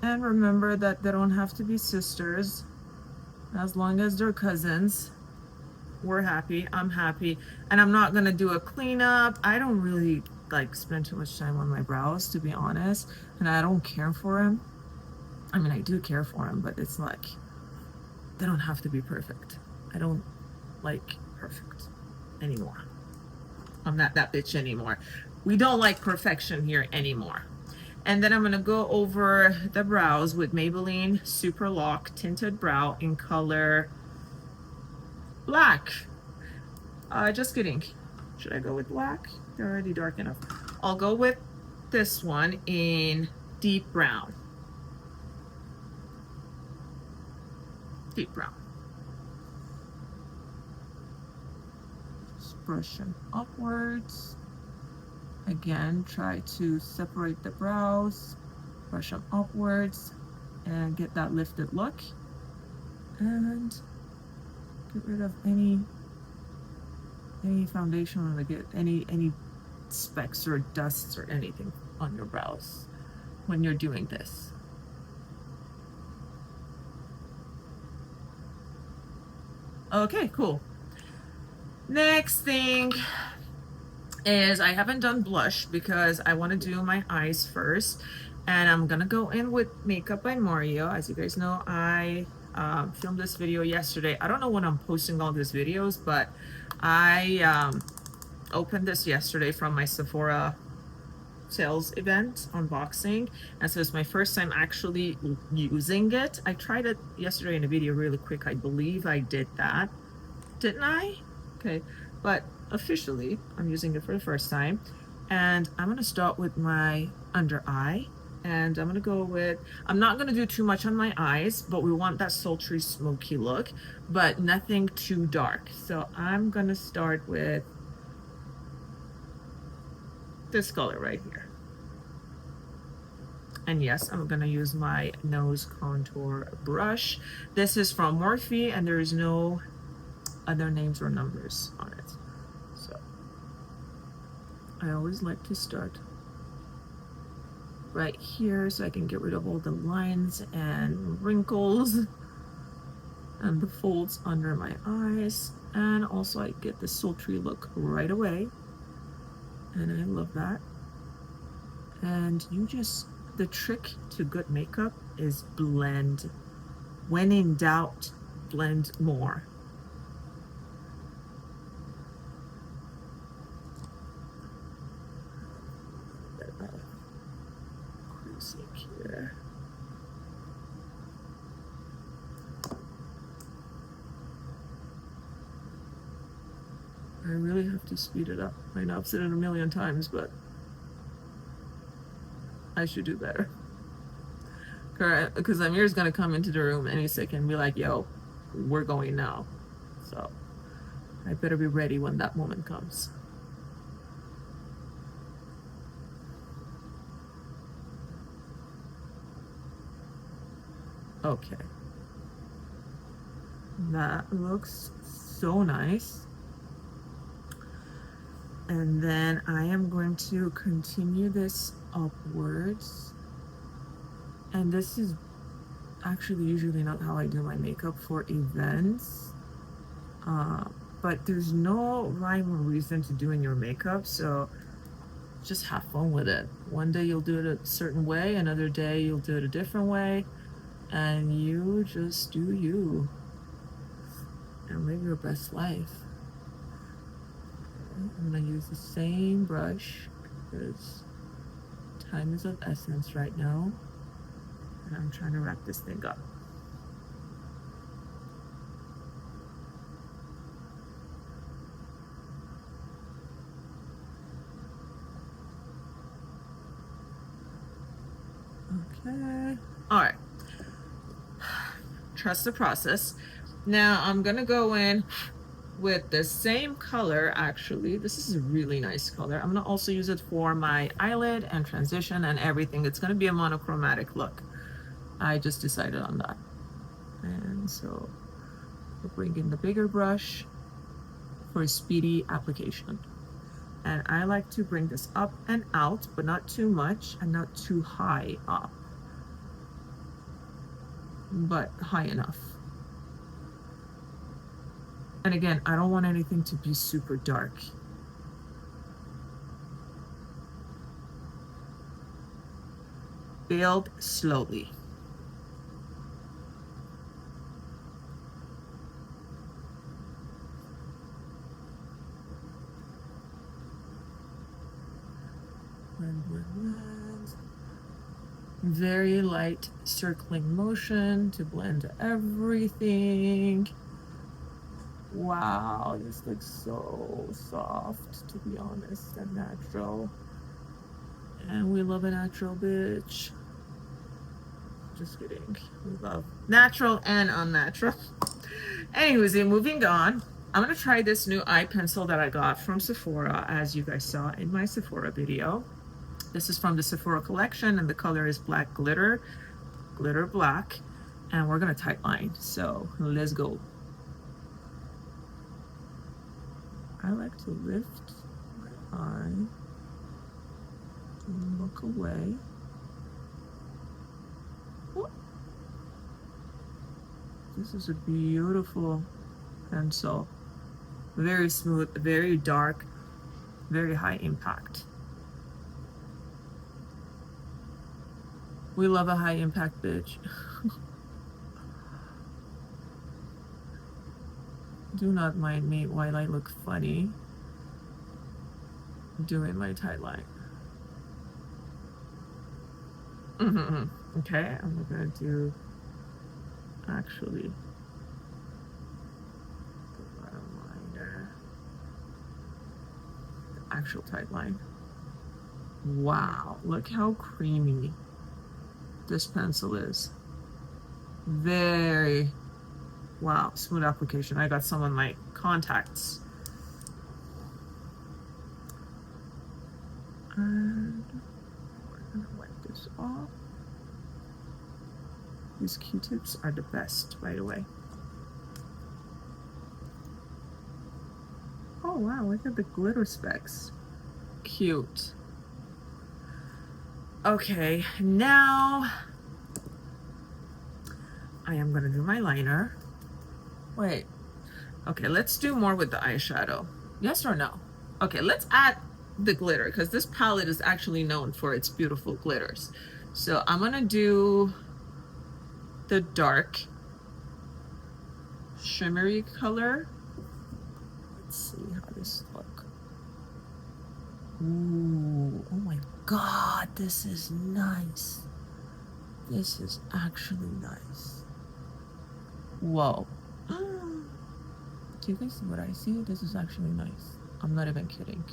Speaker 1: And remember that they don't have to be sisters. As long as they're cousins, we're happy. I'm happy. And I'm not gonna do a cleanup. I don't really like spend too much time on my brows, to be honest. And I don't care for them. I mean, I do care for them, but it's like, they don't have to be perfect. I don't like perfect anymore. I'm not that bitch anymore. We don't like perfection here anymore. And then I'm going to go over the brows with Maybelline Super Lock Tinted Brow in color black. Just kidding. Should I go with black? They're already dark enough. I'll go with this one in deep brown. Deep brown. Just brush them upwards. Again, try to separate the brows, brush them upwards, and get that lifted look. And get rid of any foundation or get any specks or dusts or anything on your brows when you're doing this. Okay, cool. Next thing is I haven't done blush because I want to do my eyes first, and I'm gonna go in with Makeup by Mario. As you guys know, I filmed this video yesterday. I don't know when I'm posting all these videos, but I opened this yesterday from my Sephora sales event unboxing, and so it's my first time actually using it. I tried it yesterday in a video really quick. I believe I did that, didn't I? Okay, but officially I'm using it for the first time, and I'm going to start with my under eye, and I'm going to go with, I'm not going to do too much on my eyes, but we want that sultry smoky look, but nothing too dark. So I'm going to start with this color right here. And yes, I'm going to use my nose contour brush. This is from Morphe, and there is no other names or numbers on it. So I always like to start right here so I can get rid of all the lines and wrinkles and the folds under my eyes, and also I get the sultry look right away, and I love that. And you just, the trick to good makeup is blend. When in doubt, blend more. Here. I really have to speed it up. I know I've said it a million times, but I should do better. Because Amir's gonna come into the room any second and be like, yo, we're going now. So I better be ready when that moment comes. Okay. That looks so nice. And then I am going to continue this upwards. And this is actually usually not how I do my makeup for events. But there's no rhyme or reason to doing your makeup, so just have fun with it. One day you'll do it a certain way, another day you'll do it a different way, and you just do you and live your best life. I'm gonna use the same brush because time is of essence right now, and I'm trying to wrap this thing up. Okay, all right, trust the process. Now I'm gonna go in with the same color. Actually, this is a really nice color. I'm gonna also use it for my eyelid and transition and everything. It's gonna be a monochromatic look. I just decided on that. And so we'll bring in the bigger brush for a speedy application. And I like to bring this up and out, but not too much and not too high up, but high enough. And again, I don't want anything to be super dark. Build slowly. Very light circling motion to blend everything. Wow, this looks so soft, to be honest, and natural. And we love a natural bitch. Just kidding. We love natural and unnatural. Anyways, moving on. I'm gonna try this new eye pencil that I got from Sephora, as you guys saw in my Sephora video. This is from the Sephora collection, and the color is Black Glitter, Glitter Black, and we're gonna tight line. So let's go. I like to lift my eye look away. Oh. This is a beautiful pencil. Very smooth, very dark, very high impact. We love a high impact bitch. Do not mind me while I look funny doing my tightline. Okay, I'm gonna do actually the bottom liner, the actual tightline. Wow, look how creamy this pencil is. Very, wow, smooth application. I got some on my contacts. And we're gonna wipe this off. These Q-tips are the best, by the way. Oh wow, look at the glitter specks. Cute. Okay, now I am gonna do my liner. Wait, okay, let's do more with the eyeshadow. Yes or no? Okay, let's add the glitter because this palette is actually known for its beautiful glitters. So I'm gonna do the dark shimmery color. Let's see how this look. Ooh, oh my god, this is nice. This is actually nice. Whoa. Do you guys see what I see? This is actually nice. I'm not even kidding.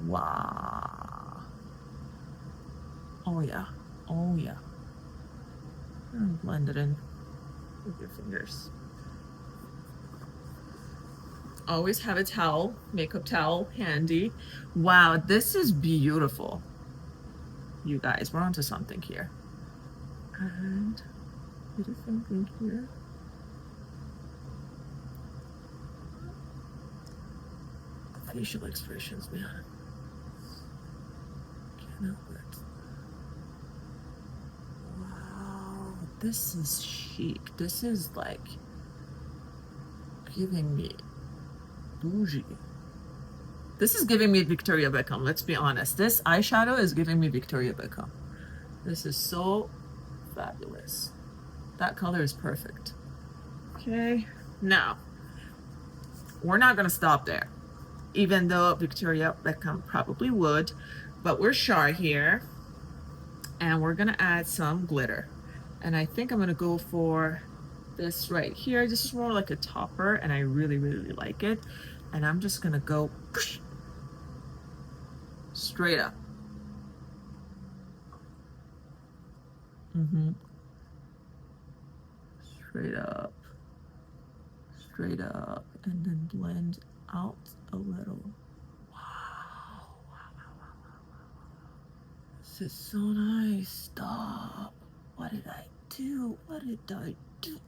Speaker 1: Wow. Oh yeah. Oh yeah. Blend it in with your fingers. Always have a towel, makeup towel handy. Wow, this is beautiful. You guys, we're onto something here. And do the same thing here. Facial expressions, man. Can't help it. Wow, this is chic. This is like giving me bougie. This is giving me Victoria Beckham, let's be honest. This eyeshadow is giving me Victoria Beckham. This is so fabulous. That color is perfect. Okay, now, we're not gonna stop there, even though Victoria Beckham probably would, but we're Char here, and we're gonna add some glitter. And I think I'm gonna go for this right here. This is more like a topper, and I really, really like it. And I'm just gonna go straight up. Straight up. Straight up. And then blend out a little. Wow. This is so nice. Stop. What did I do? What did I do?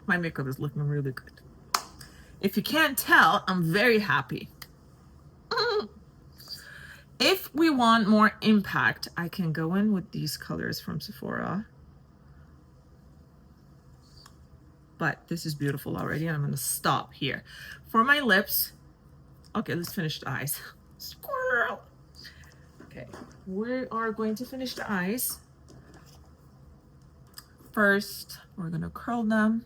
Speaker 1: My makeup is looking really good. If you can't tell, I'm very happy. If we want more impact, I can go in with these colors from Sephora. But this is beautiful already, and I'm gonna stop here. For my lips, okay, let's finish the eyes. Squirrel. Okay, we are going to finish the eyes. First, we're gonna curl them.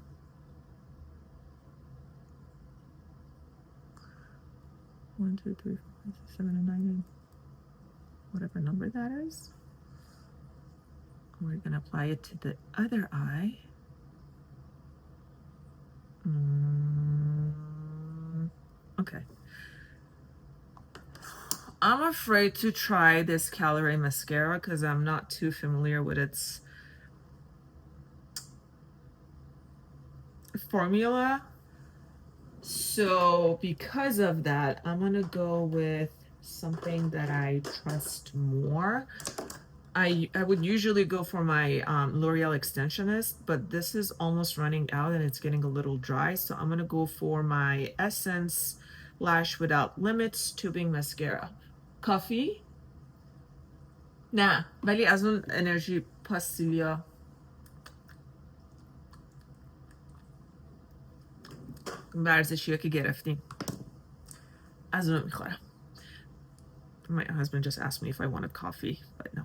Speaker 1: One, two, three, four, 5, 6, 7, and 9, whatever number that is. We're gonna apply it to the other eye. Okay. I'm afraid to try this Calorie mascara because I'm not too familiar with its formula. So because of that, I'm gonna go with something that I trust more. I would usually go for my L'Oreal Extensionist, but this is almost running out and it's getting a little dry. So I'm gonna go for my Essence Lash Without Limits Tubing Mascara. Coffee? نه ولی از اون انرژی پاستیلیا ورزشی ها که گرفتیم از اون میخورم. My husband just asked me if I wanted coffee, but no.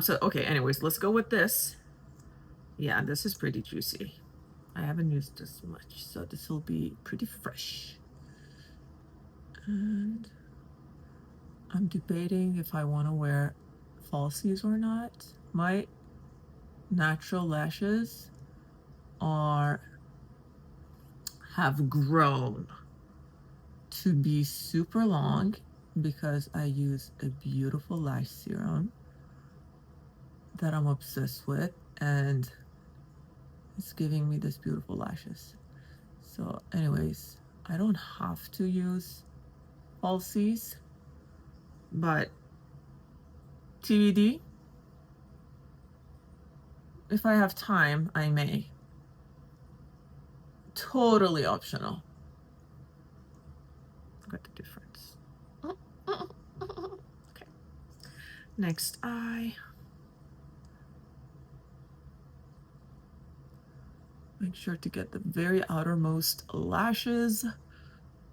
Speaker 1: So okay, anyways, let's go with this. Yeah, this is pretty juicy. I haven't used this much, so this will be pretty fresh. And I'm debating if I want to wear falsies or not. My natural lashes have grown to be super long because I use a beautiful lash serum that I'm obsessed with, and it's giving me this beautiful lashes. So anyways, I don't have to use falsies, but TBD. If I have time, I may. Totally optional. Got the difference. Okay. Next eye. Make sure to get the very outermost lashes.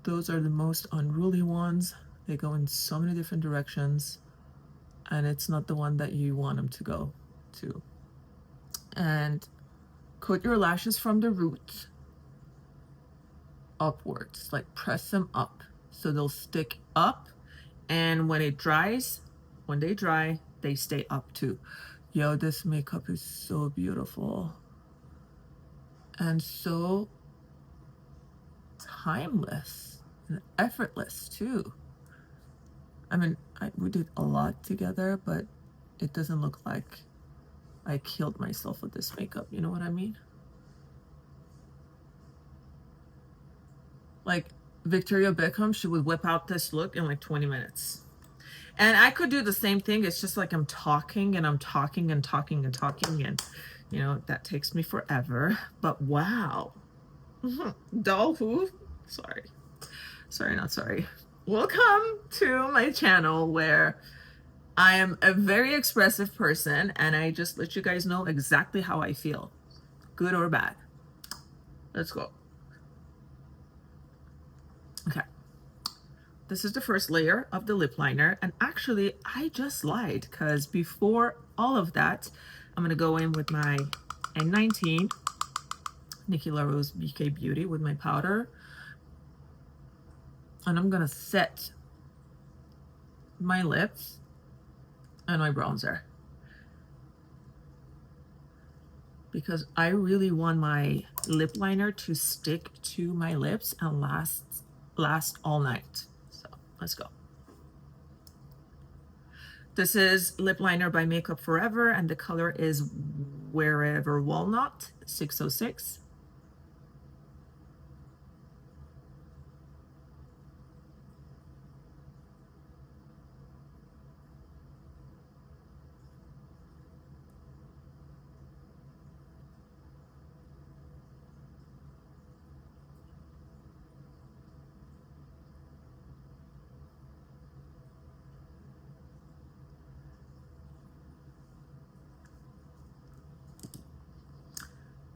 Speaker 1: Those are the most unruly ones. They go in so many different directions, and it's not the one that you want them to go to. And coat your lashes from the root upwards, like press them up so they'll stick up, and when it dries, when they dry, they stay up too. Yo, this makeup is so beautiful and so timeless and effortless too. I mean, we did a lot together, but it doesn't look like I killed myself with this makeup, you know what I mean? Like Victoria Beckham, she would whip out this look in like 20 minutes. And I could do the same thing. It's just like I'm talking and I'm talking and talking and talking, and you know, that takes me forever. But wow. Doll who? Sorry, not sorry. Welcome to my channel where I am a very expressive person and I just let you guys know exactly how I feel, good or bad. Let's go. Okay. This is the first layer of the lip liner, and actually I just lied because before all of that, I'm gonna go in with my N19 Nikki LaRose BK Beauty with my powder, and I'm gonna set my lips and my bronzer because I really want my lip liner to stick to my lips and last all night. So let's go. This is lip liner by Makeup Forever, and the color is Wherever Walnut 606.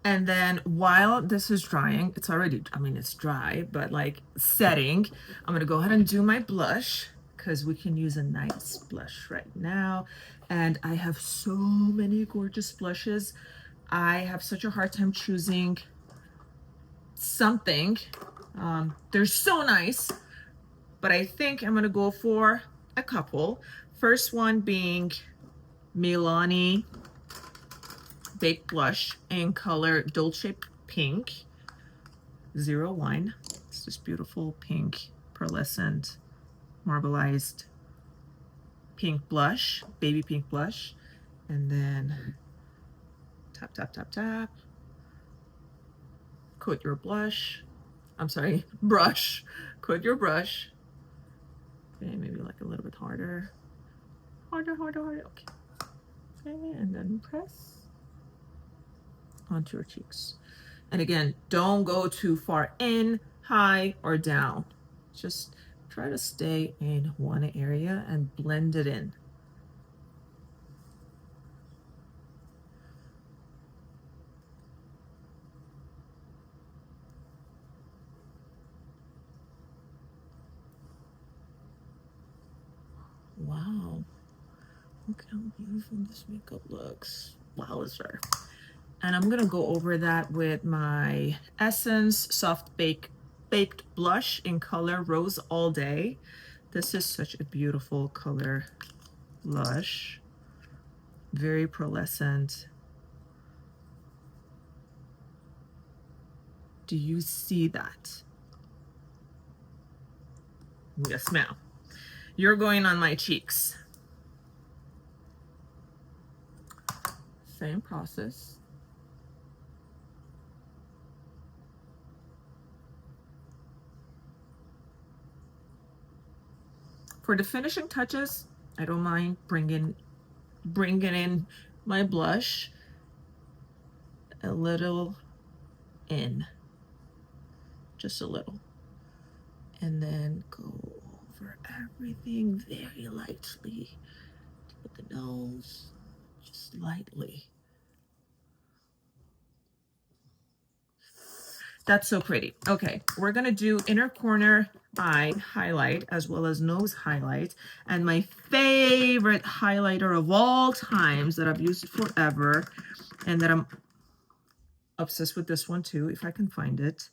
Speaker 1: And then while this is drying, it's already, I mean, it's dry, but like setting, I'm gonna go ahead and do my blush because we can use a nice blush right now. And I have so many gorgeous blushes. I have such a hard time choosing something. They're so nice, but I think I'm gonna go for a couple. First one being Milani Baked Blush in color Dolce Pink 01. It's this beautiful pink, pearlescent, marbleized pink blush, baby pink blush. And then tap, tap, tap, tap. Coat your blush. I'm sorry, brush. Coat your brush. Okay, maybe like a little bit harder. Harder. Okay. Okay, and then press onto your cheeks. And again, don't go too far in, high, or down. Just try to stay in one area and blend it in. Wow. Look how beautiful this makeup looks. Wowzer. And I'm gonna go over that with my Essence Soft Baked Blush in color Rose All Day. This is such a beautiful color blush. Very pearlescent. Do you see that? Yes, ma'am. You're going on my cheeks. Same process. For the finishing touches, I don't mind bringing in my blush a little in, just a little, and then go over everything very lightly with the nose, just lightly. That's so pretty. Okay, we're gonna do inner corner eye highlight as well as nose highlight. And my favorite highlighter of all times that I've used forever and that I'm obsessed with this one too, if I can find it.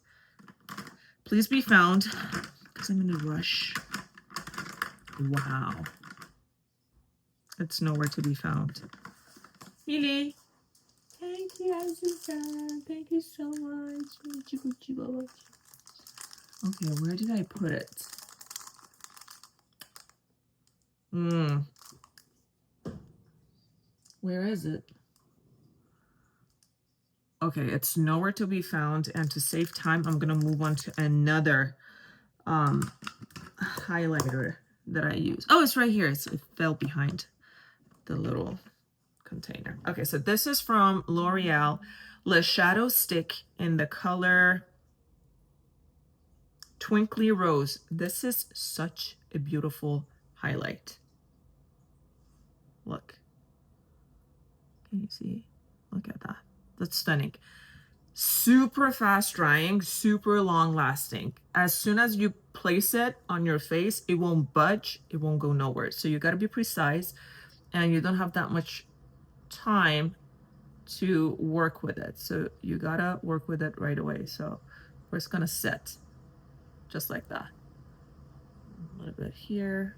Speaker 1: Please be found, because I'm in a rush. Wow. It's nowhere to be found. Millie. Thank you, Azusa. Thank you so much. Okay, where did I put it? Where is it? Okay, it's nowhere to be found. And to save time, I'm gonna move on to another highlighter that I use. Oh, it's right here. It fell behind the little container. Okay, so this is from L'Oreal Le Shadow Stick in the color Twinkly Rose. This is such a beautiful highlight. Look. Can you see? Look at that. That's stunning. Super fast drying, super long lasting. As soon as you place it on your face, it won't budge, it won't go nowhere. So you got to be precise, and you don't have that much time to work with it. So you got to work with it right away. So we're just going to set just like that. A little bit here.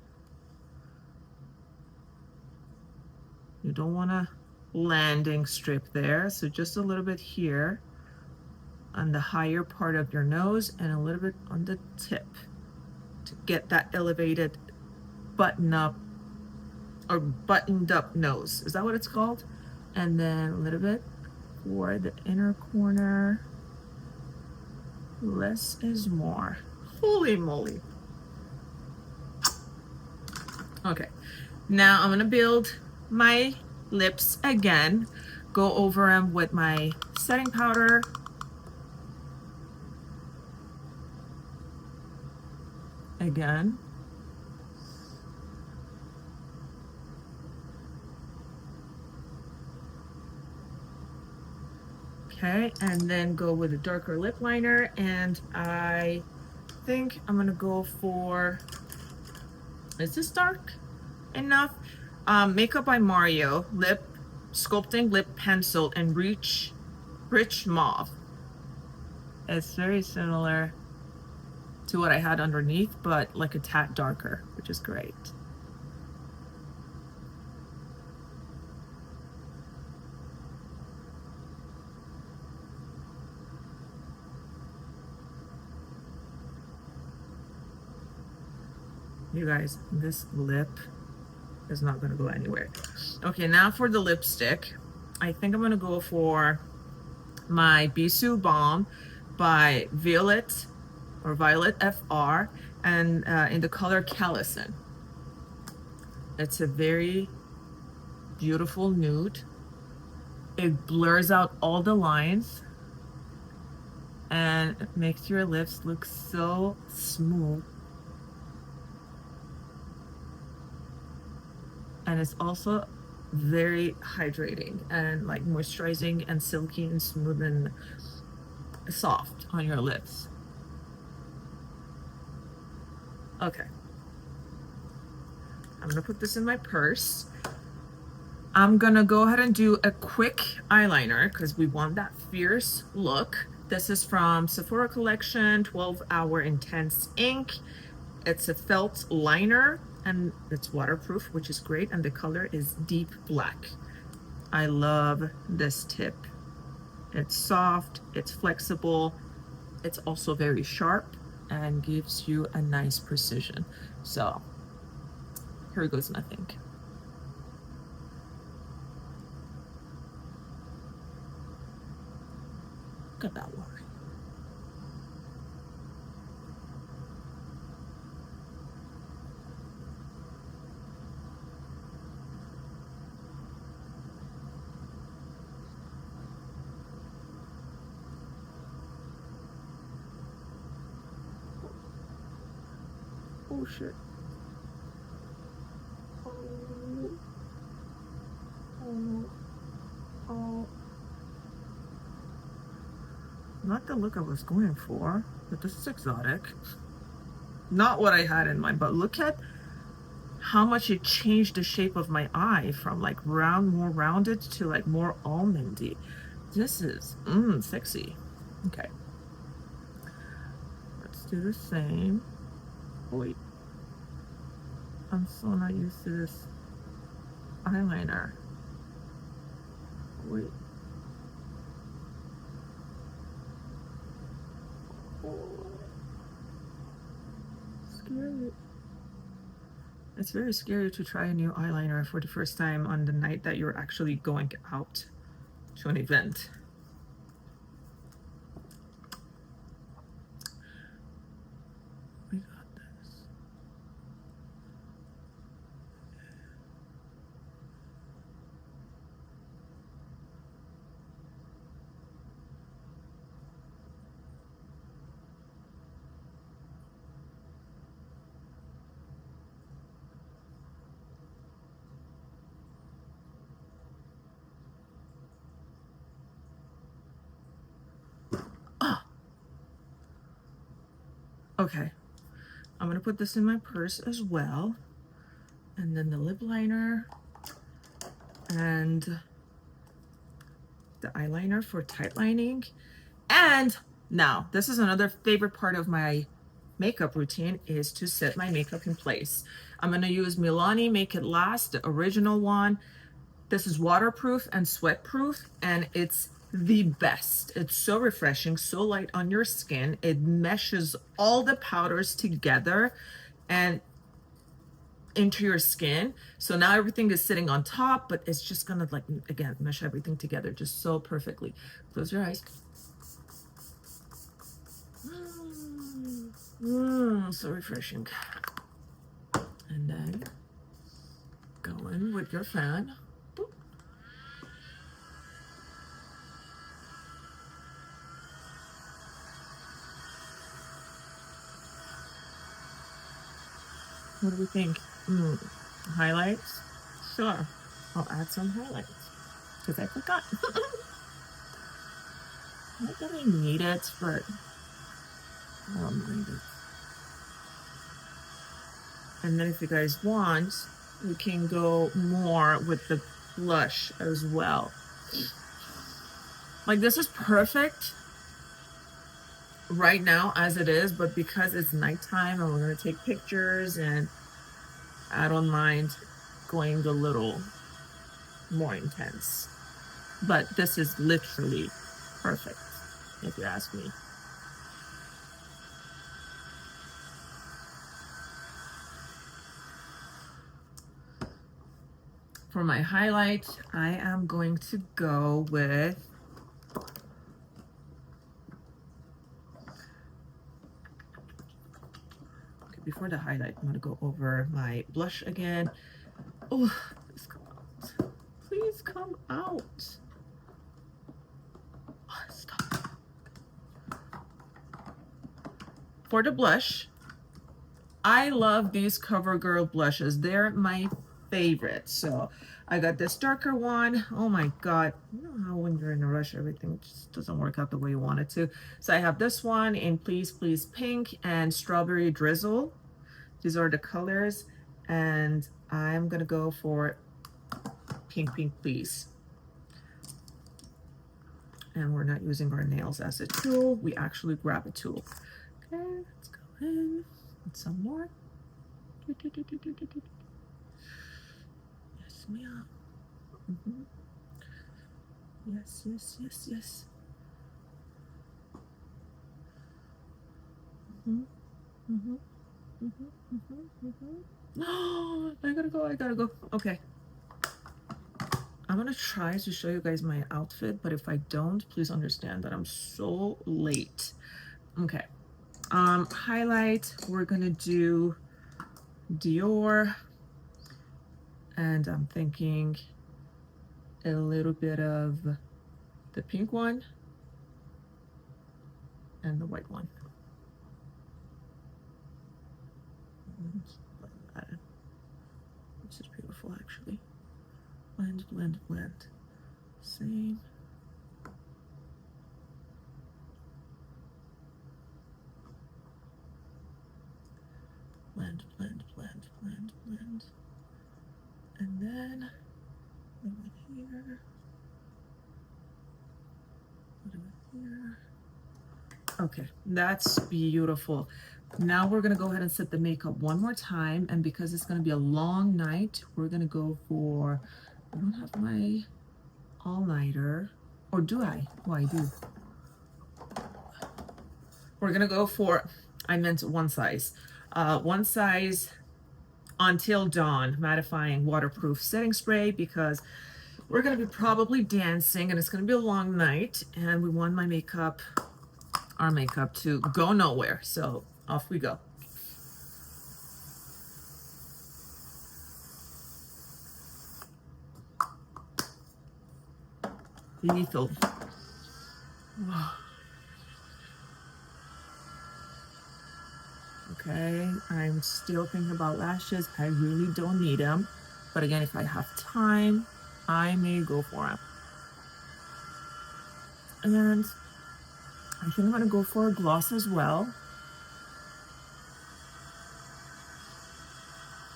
Speaker 1: You don't want a landing strip there. So just a little bit here on the higher part of your nose and a little bit on the tip to get that elevated buttoned up nose. Is that what it's called? And then a little bit for the inner corner. Less is more. Holy moly. Okay, now I'm gonna build my lips again, go over them with my setting powder. Again. Okay, and then go with a darker lip liner, and I think I'm gonna go for, is this dark enough? Makeup by Mario Lip Sculpting Lip Pencil in Rich Mauve. It's very similar to what I had underneath, but like a tad darker, which is great. You guys, this lip is not going to go anywhere. Okay, now for the lipstick. I think I'm going to go for my Bisou Balm by Violet FR, and in the color Callison. It's a very beautiful nude. It blurs out all the lines and makes your lips look so smooth. And it's also very hydrating and like moisturizing and silky and smooth and soft on your lips. Okay. I'm gonna put this in my purse. I'm gonna go ahead and do a quick eyeliner because we want that fierce look. This is from Sephora Collection 12-Hour Intense Ink. It's a felt liner and it's waterproof, which is great. And the color is deep black. I love this tip. It's soft, it's flexible. It's also very sharp and gives you a nice precision. So here goes nothing. Look at that work. Oh shit. Oh. Oh no. Oh. Not the look I was going for, but this is exotic. Not what I had in mind, but look at how much it changed the shape of my eye from like round, more rounded to like more almondy. This is sexy. Okay. Let's do the same. Oh, wait. I'm so not used to this eyeliner. Wait. Scary. It's very scary to try a new eyeliner for the first time on the night that you're actually going out to an event. We got this. Okay, I'm gonna put this in my purse as well. And then the lip liner and the eyeliner for tight lining. And now, this is another favorite part of my makeup routine is to set my makeup in place. I'm gonna use Milani Make It Last, the original one. This is waterproof and sweatproof, and it's the best. It's so refreshing, so light on your skin. It meshes all the powders together and into your skin. So now everything is sitting on top, but it's just gonna like, again, mesh everything together just so perfectly. Close your eyes. So refreshing. And then go in with your fan. Boop. What do we think? Highlights? Sure. I'll add some highlights because I forgot. Not that I need it, but I don't mind it. And then if you guys want, we can go more with the blush as well. Like this is perfect right now as it is, but because it's nighttime and we're gonna take pictures, and I don't mind going a little more intense. But this is literally perfect, if you ask me. For my highlight, I am going to go with before the highlight, I'm gonna go over my blush again. Oh, this comes out. come out. Oh, stop. For the blush, I love these CoverGirl blushes. They're my favorite. So I got this darker one. Oh my God. You know how when you're in a rush, everything just doesn't work out the way you want it to. So I have this one in Please Please Pink and Strawberry Drizzle. These are the colors. And I'm going to go for Pink Pink Please. And we're not using our nails as a tool. We actually grab a tool. Okay, let's go in with some more. Yes, ma'am. Yes, yes, yes, yes. No, I gotta go. Okay. I'm gonna try to show you guys my outfit, but if I don't, please understand that I'm so late. Okay. Highlight, we're gonna do Dior, and I'm thinking a little bit of the pink one and the white one. This is beautiful, actually. Blend, blend, blend. Same. Blend, blend, blend, blend, blend. And then over here. Here. Okay, that's beautiful. Now we're gonna go ahead and set the makeup one more time, and because it's gonna be a long night, we're gonna go for, I don't have my all-nighter, or do I? Oh, I do. We're gonna go for, I meant one size Until Dawn mattifying waterproof setting spray, because we're gonna be probably dancing and it's gonna be a long night, and we want our makeup to go nowhere. So off we go. Lethal. Okay, I'm still thinking about lashes. I really don't need them, but again, if I have time, I may go for them. And I think I'm gonna go for a gloss as well,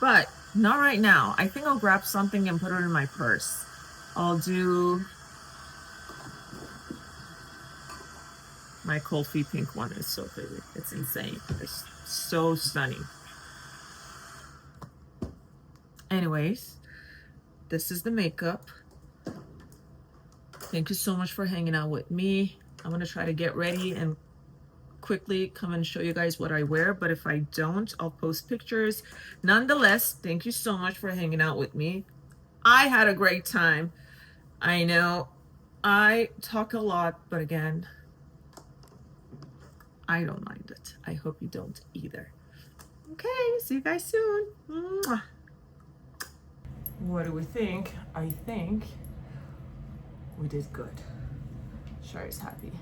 Speaker 1: but not right now. I think I'll grab something and put it in my purse. I'll do my Cold Feet pink one. Is so pretty. It's insane. It's so stunning. Anyways, this is the makeup. Thank you so much for hanging out with me. I'm gonna try to get ready and quickly come and show you guys what I wear, but if I don't, I'll post pictures. Nonetheless, thank you so much for hanging out with me. I had a great time. I know I talk a lot, but again, I don't mind it. I hope you don't either. Okay, see you guys soon. Mwah. What do we think? I think we did good. Shar is happy.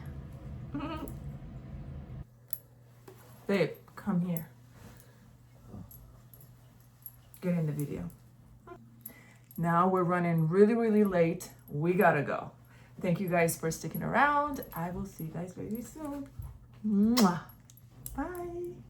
Speaker 1: Babe, come here. Get in the video. Now we're running really, really late. We gotta go. Thank you guys for sticking around. I will see you guys very soon. Mwah. Bye.